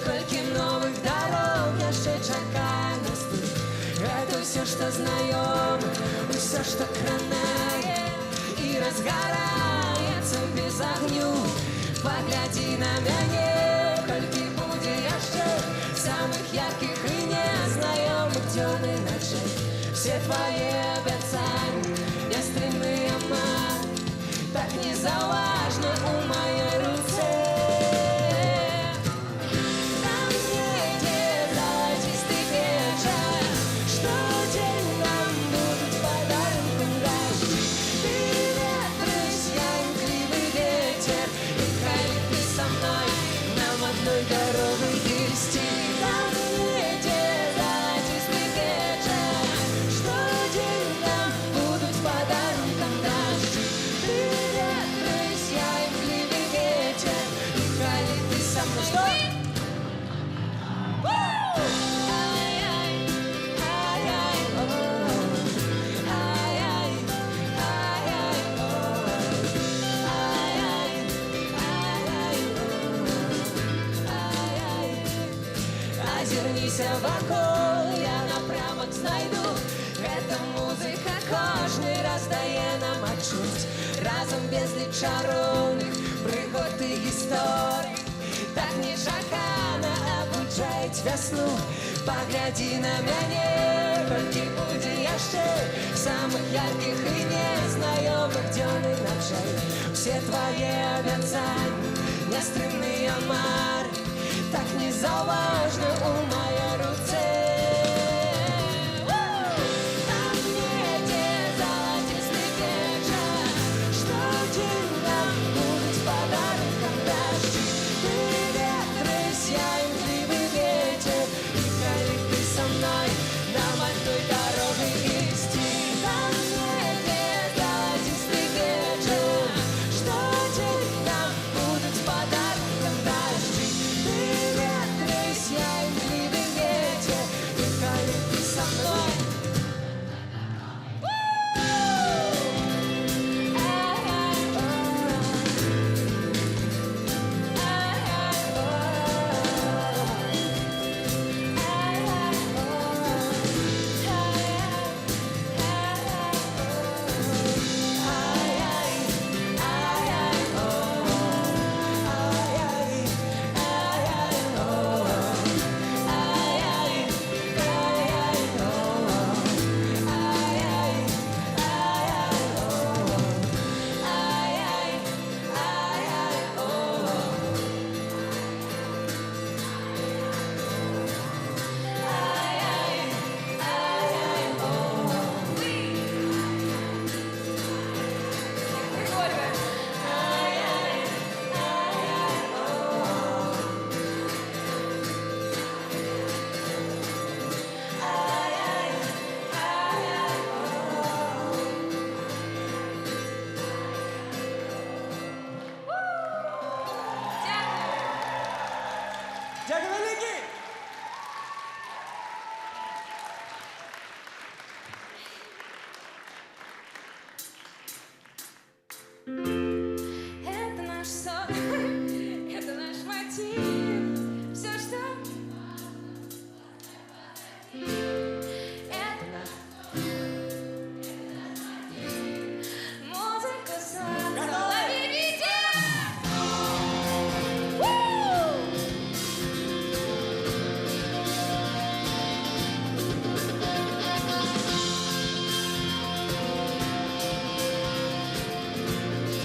кольки новых дорог я ще чекаю нас тут. Это все, что знаем, все, что кранает и разгорается без огню. Погляди на меня, кольки буде ще самых ярких и незнайомых темных ночей. Все твои обещания, ястребные мать, так незалежно у моей руце. Там где золотистый вечер, что день нам будут подарунком дожди. Ты ветры, я имкливый ветер, и коли ты со мной, нам одной дорогой вести. Там где золотистый вечер, что день нам будут подарунком дожди. Ты ветры, я имкливый ветер, и коли ты со мной. Что? Озирнися вокруг, я напрямок знайду. Эта музика кожний раз дає нам отчуть. Разом безліч чаровних пригод і історій. Так нечакано обучають весну. Погляди на мене, кольки буде яще самых ярких и незнайомых дней ночей. Все твои обещания, нестримные омары, так незалежно у моей руце. Там где золотистый вечер, что день нам будут подарунком дожди. Ты ветры, я имкливый ветер, и коли ты со мной, нам одной дорогой вести. Там где золотистый вечер, что день нам будут подарунком дожди. Ты ветры, я имкливый Это наш сон, это наш мотив. Все, что... Это наш... Музыка солнца, лови ветер!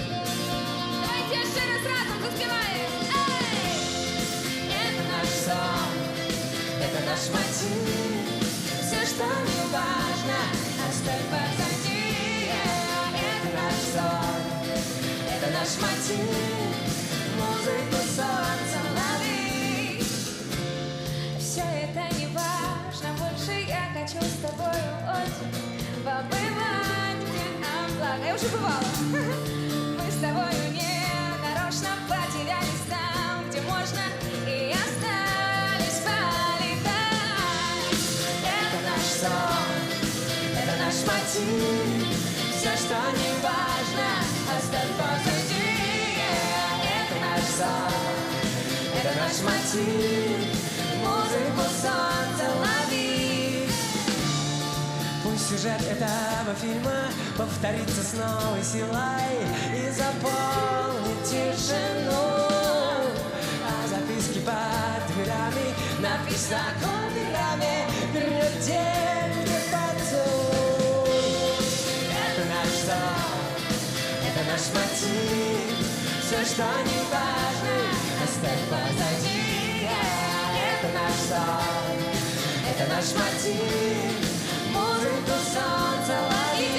Давайте еще раз разом заспеваем! Эй! Это наш сон, это наш мотив. Все, что не важно, оставь позади. Это наш сон, это наш мотив. Музыку солнца лови. Все это не важно, больше я хочу с тобой очень побывать, где облака. Я уже бывала. Мы с тобою не нарочно потерялись там, где можно, и остались полетать. Это наш сон, это наш мотив. Все, что не важно, оставь позади. Это наш сон, это наш мотив. Музыку солнца лови. Пусть сюжет этого фильма повторится с новой силой и заполнит тишину. А записки под дверями написано копирами вернет день, где поцелуй. Это наш сон, это наш мотив. Все, что не важно, оставь позади. Это наш сон, это наш мотив. Музыку солнца лови.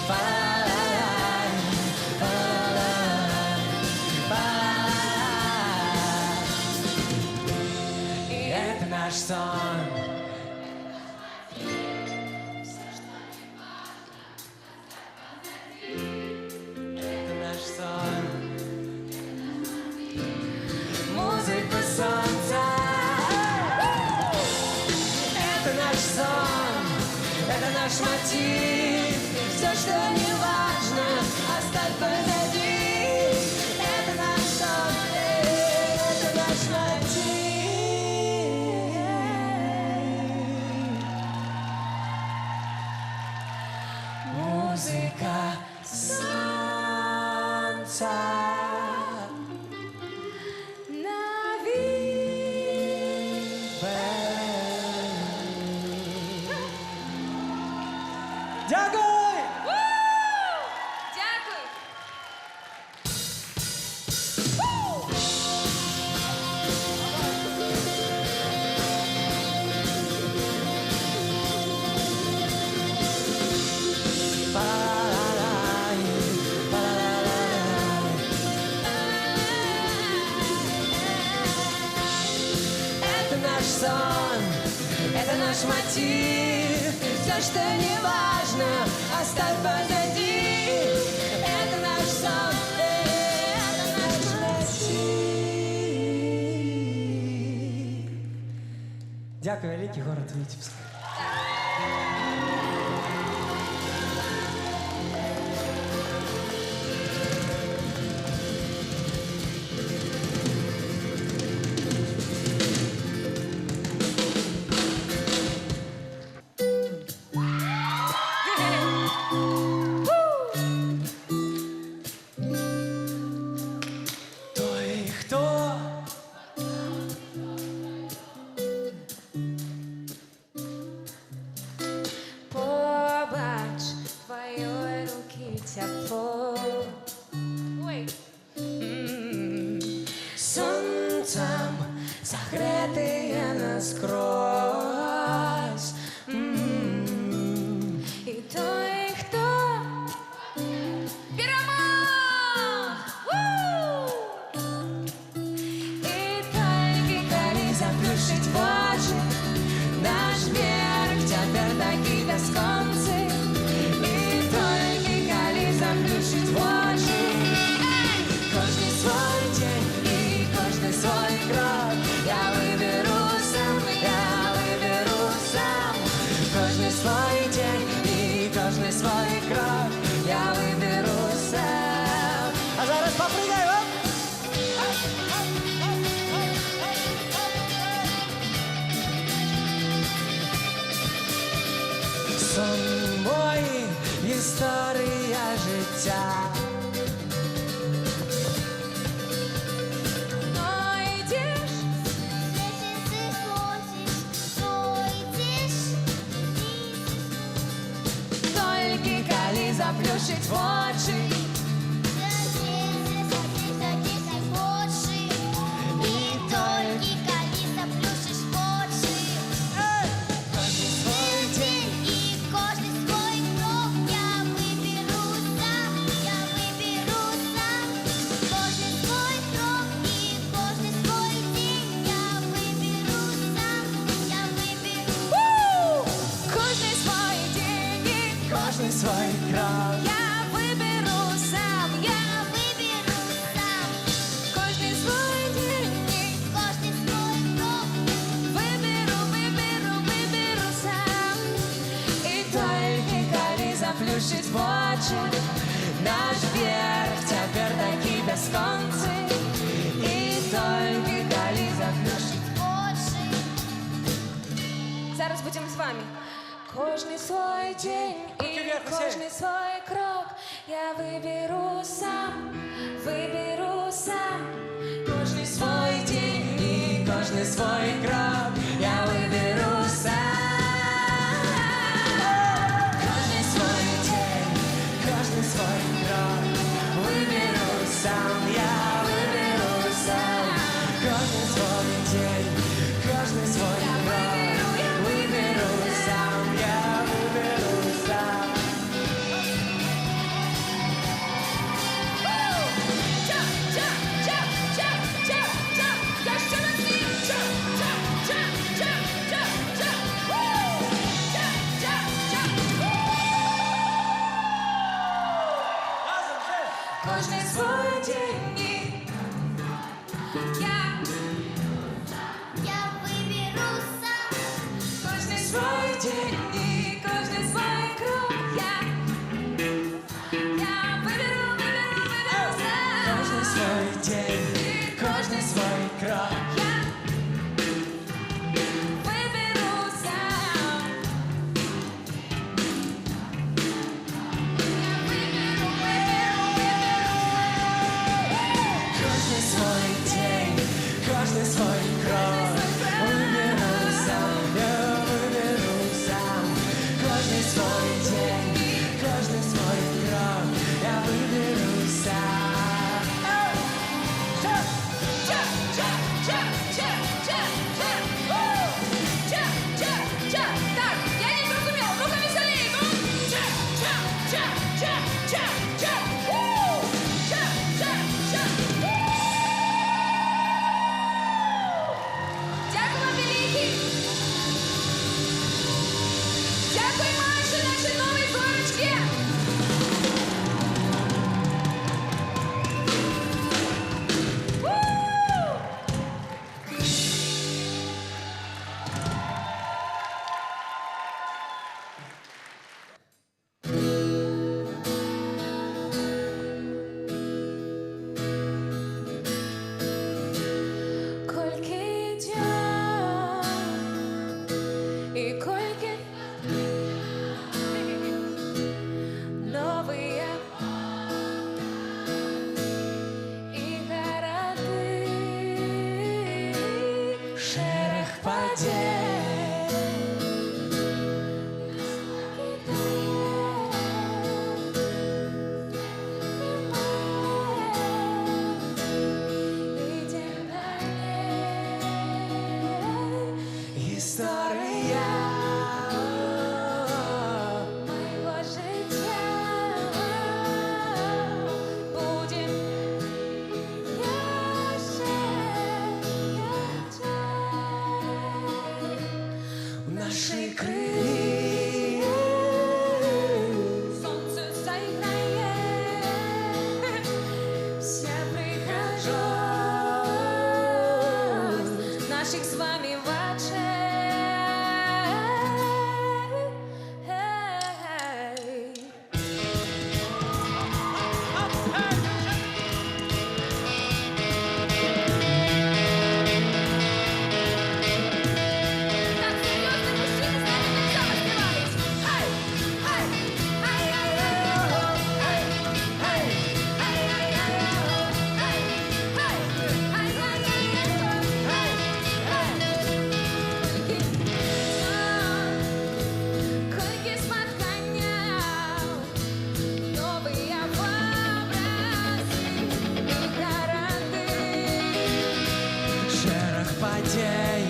Па-ла-ла-лай, па-ла-ла-лай, па-ла-ла-лай. И это наш сон. Это наш сон. Музыка солнца. Это наш сон. Это наш мотив. Все, что не важно, оставь позади. Это наш сон. Это наш мотив. Музыка солнца. Дякую! Дякую! Па-ла-ла-лай, па-ла-ла-лай. Это наш сон, это наш мотив. Все, что не важно, оставь позади. Это наш сон, это наш мотив. Дякую, великий город Витебск. Той, хто Побач твоєї руки тепло. Ой. сонцем согретые насквозь. І той, хто перемог! І тільки коли заплющить очі, наш берег тепер такий безконций. І тільки коли заплющить очі, кожний свой день і кожний свой крок, я історія життя. Знайдеш, Тільки коли заплющить очі, кожен свій день, кожний свій день і кожен свій крок. я виберу сам, кожний свій день і виберу сам. І Тільки коли заплющить очі, наш вверх тепер такий безконций. І тільки коли заплющить Зараз будемо з вами. Кожний свій день і вверх, усі. кожний свій крок я виберу сам. Кожний свій день і кожен свій крок я виберу сам. Кожен свій день, кожен свій крок виберу сам, я виберу сам. Кожен свій день, кожен свій крок виберу сам, я виберу сам. Я ще на світ. Кожний свій день і кожний свій день і кожний свій крок я виберу сам. Кожен свій день, кожен свій крок. Я виберу сам. Я виберу. Кожен свій день, кожен свій крок виберу сам, я виберу сам. Кожен свій день, кожен свій крок я виберу сам. Так, я не зрозуміла, ну-ка веселей, ну. Дякую вам великі. Дякую, Маші, наші нові зорочки. Кольки дня и кольки новые и городы, Шерех подій, идем далее історія моего життя. Будем в нашій крові. Солнце заиграет, вся прихожу наших с вами в Так, серьезно, мужчины, с нами нельзя распевались. Ай, ай, ай, ай, ай. надій.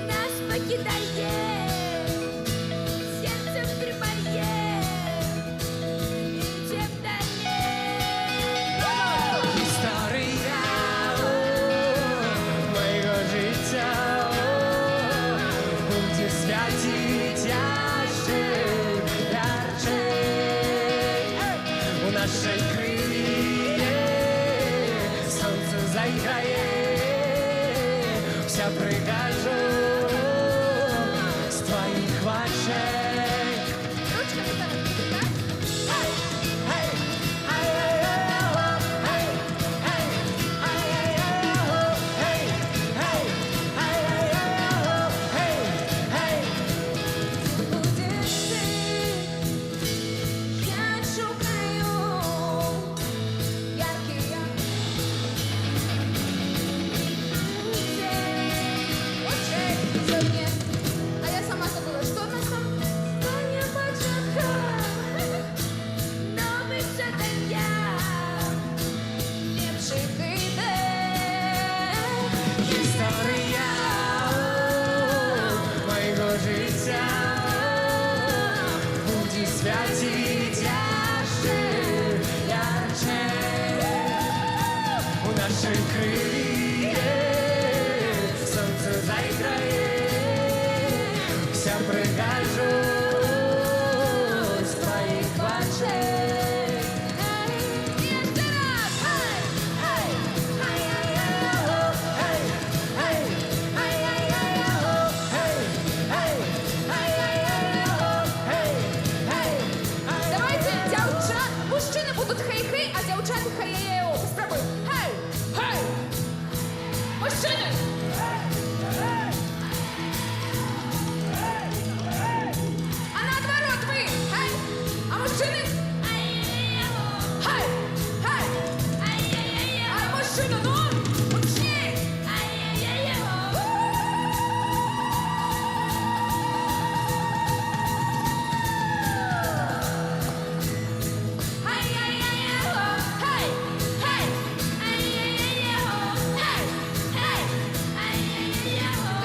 Нас покидає, сердце стрибає, ідем далі. Історія Мого життя буде святить ярче, ярче. у нашій крові Сонце заіграє, вся прикажу з твоїх очей. Ручками так, так? Hey, hey, hey, hey, hey, hey, hey, hey, hey, hey, hey. Будеш ти, я шукаю яркий очей. Сьогодні. А я сама забула, що в нас там? Стання початка нових жадання, ліпших ідей. Історія мого життя буде святить ярче, ярче. У нашій крові сонце заіграє, вся прикажу з твоїх очей. І ще раз! Ей! Давайте дівчат, мужчини будуть хей-хей, а дівчата хей-хей-о. Спробуй. Хей! Хей! Мужчини! А наоборот ви! Хей! А мужчини? Хей! Хей! А мужчина, ну! Мужчини!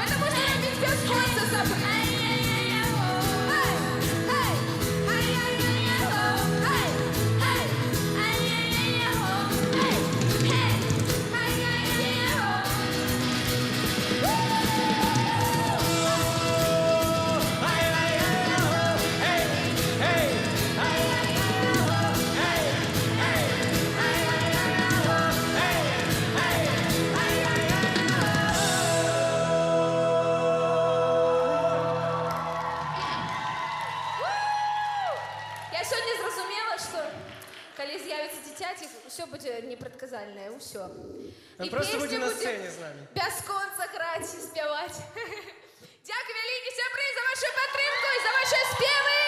Это можно петь без конца, Я сьогодні зрозуміла, що коли з'явиться дитяті, все буде непредказальне, усе. Він просто буде на сцені з нами. Без конца грати і співати. Дякую великі сябри за вашу підтримку і за ваші співи!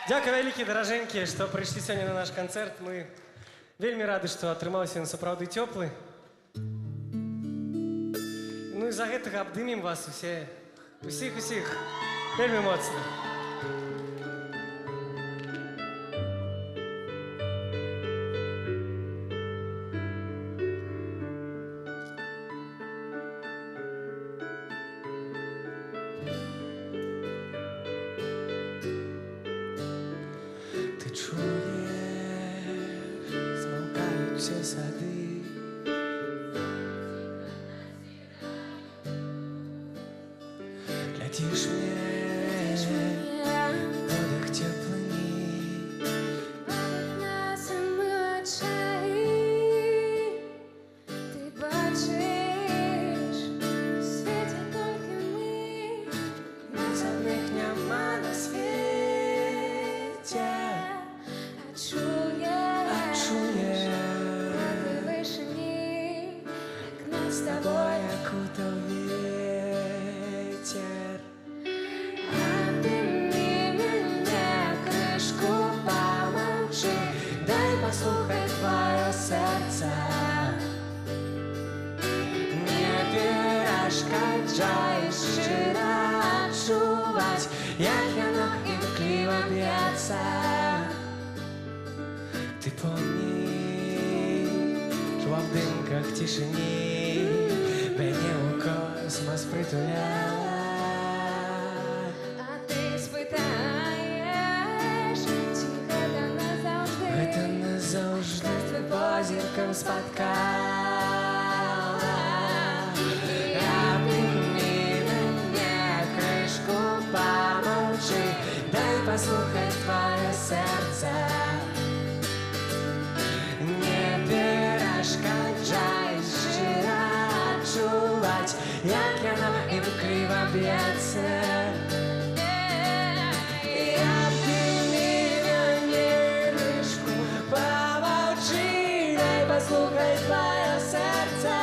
Дякую великі, дороженькі, що прийшли сьогодні на наш концерт. Ми вельми раді, що атрымаўся він сапраўды цёплы. Ну і за гэтага абдымем вас усе, усіх вельми моцна. Ти чуєш, змовкають всі сади. Глядиш мне, подих теплыми. Ти бачиш, у світі тільки ми. Нас одних нема на світі. А чуєш, на вишені, як нас з тобою. Тобой окутал ветер. Обними мене, кришку помовчи, Дай послухать твое сердце. Не перешкоджай щиро чувать, як воно імкліво б'ється. Ти помни, що в дымках тишині Мяне ў космас притуляла. А ти спитаєш, чи гэта назавжди? Гэта назаўжды позіркам спаткала. Обнімі мяне крышку, помолчи, дай послухаць твоё сэрца. Не перашкаджай шчыра адчуваць, як яно імкліва б'ецца. Послухай твоє серце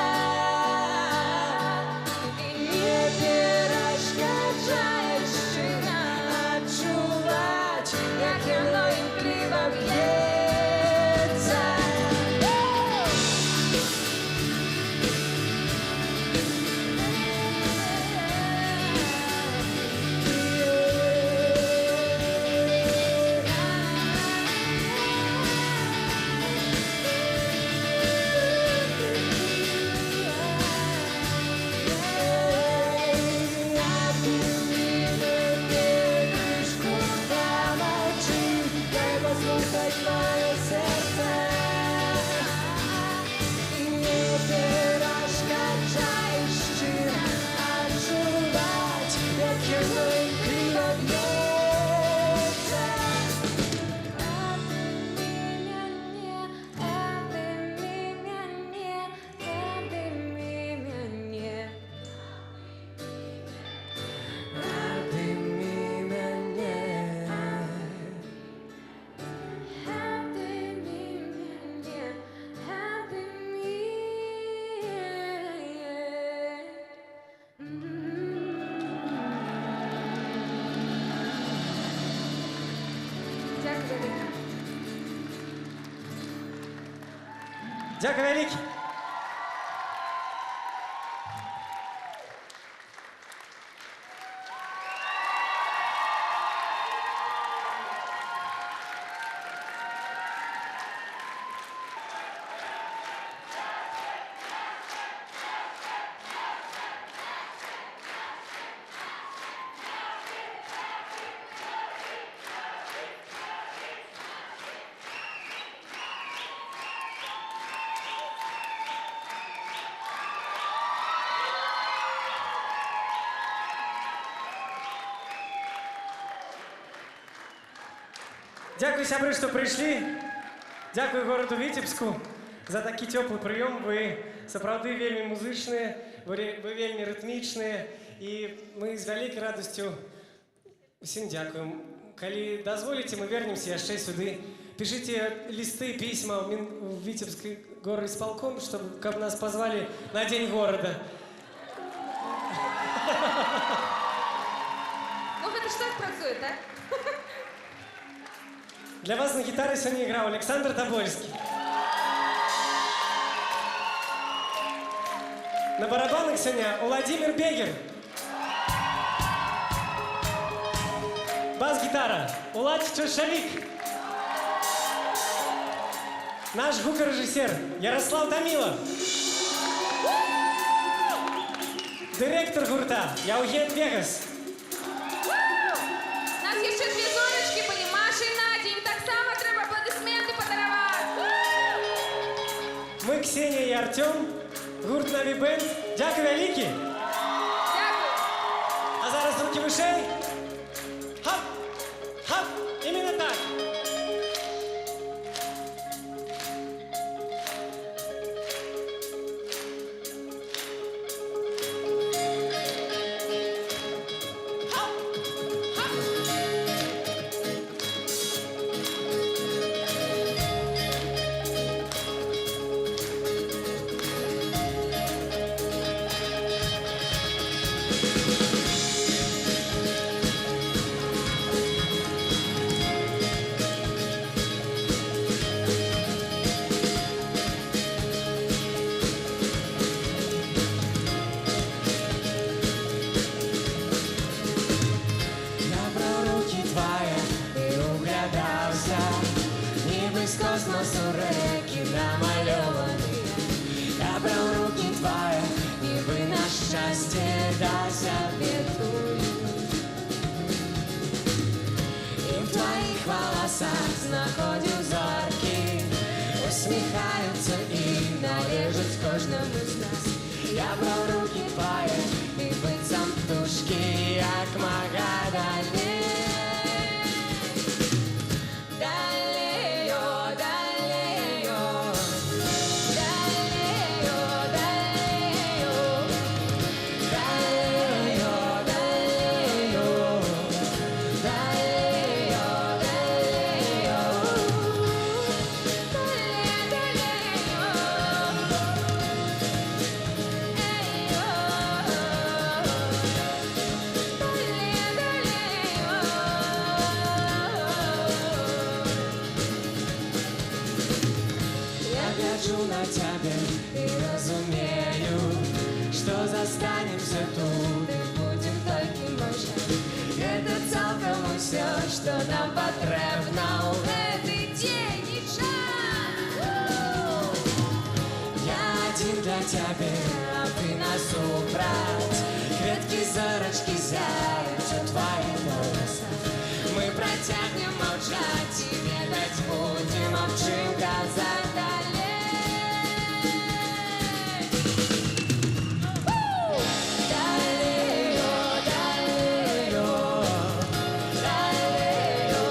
і не перешкоджай щиро відчувати, як воно імкліво б'ється. Дякую велике. Дякую, сябры, што прыйшлі. Дякую гораду Віцебску за такі цёплы прыём. Вы сапраўды вельмі музычныя, вы вельмі рытмічныя. І мы з вялікай радасцю усім дзякуем. Калі дазволіце, мы вернемся яшчэ сюды. Пішыце лісты, пісьма в Віцебскі горисполком, каб нас позвали на Дзень горада. Ну, гэта ж так працуе, так? Для вас на гитаре сегодня играл Александр Тобольский. На барабанах сегодня Владимир Бегер. Бас-гитара Уладь Чошавик. Наш звукорежиссер Ярослав Томилов. Директор гурта Яуген Вегас. Нас є ще дві зорочки, пані Маша і Надя. Їм так само треба аплодисменти подарувати. Мы Ксения и Артем, гурт Наві Бенд. Дякую великі. Дякую. А зараз руки вище. Хап, хап, іменно так. належить кожному з нас. Я про руки твої і бицям птушки, як мага далі. Далеyo, далеyo, далеyo, далеyo, далеyo, далеyo, далеyo, далеyo, я гляжу на тебя и разумею, что застанемся тут и будем только молчать. Это цілком все, что нам потрібно у этой день и час. Я один для тебя, а ты насупрать. Кветки, зорочки зяют у твоих волосах. Мы протягнем молчать и ведать будем, об чим казать далее. Далеyo, далеyo, далеyo, далеyo,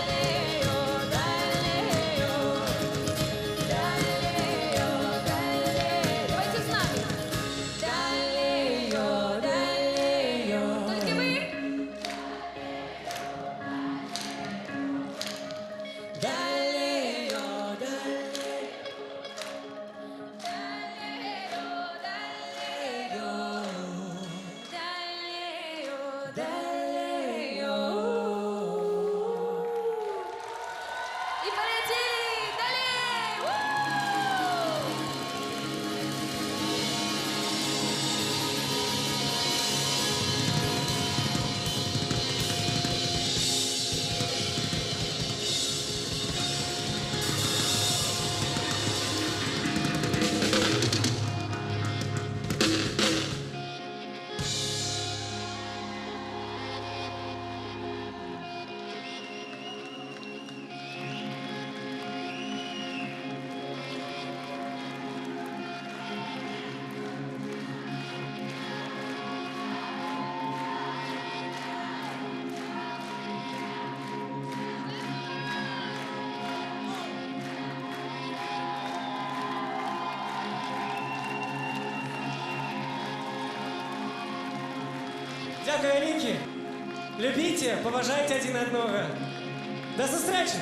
далеyo, далеyo, далеyo, Давайте с нами. далеyo, далеyo. Только вы. Далеyo, далеyo, Далеyo, далеyo. И полетели. Далее. У! Дякую, Алінки. Любіть, поважайте один одного. До зустрічі!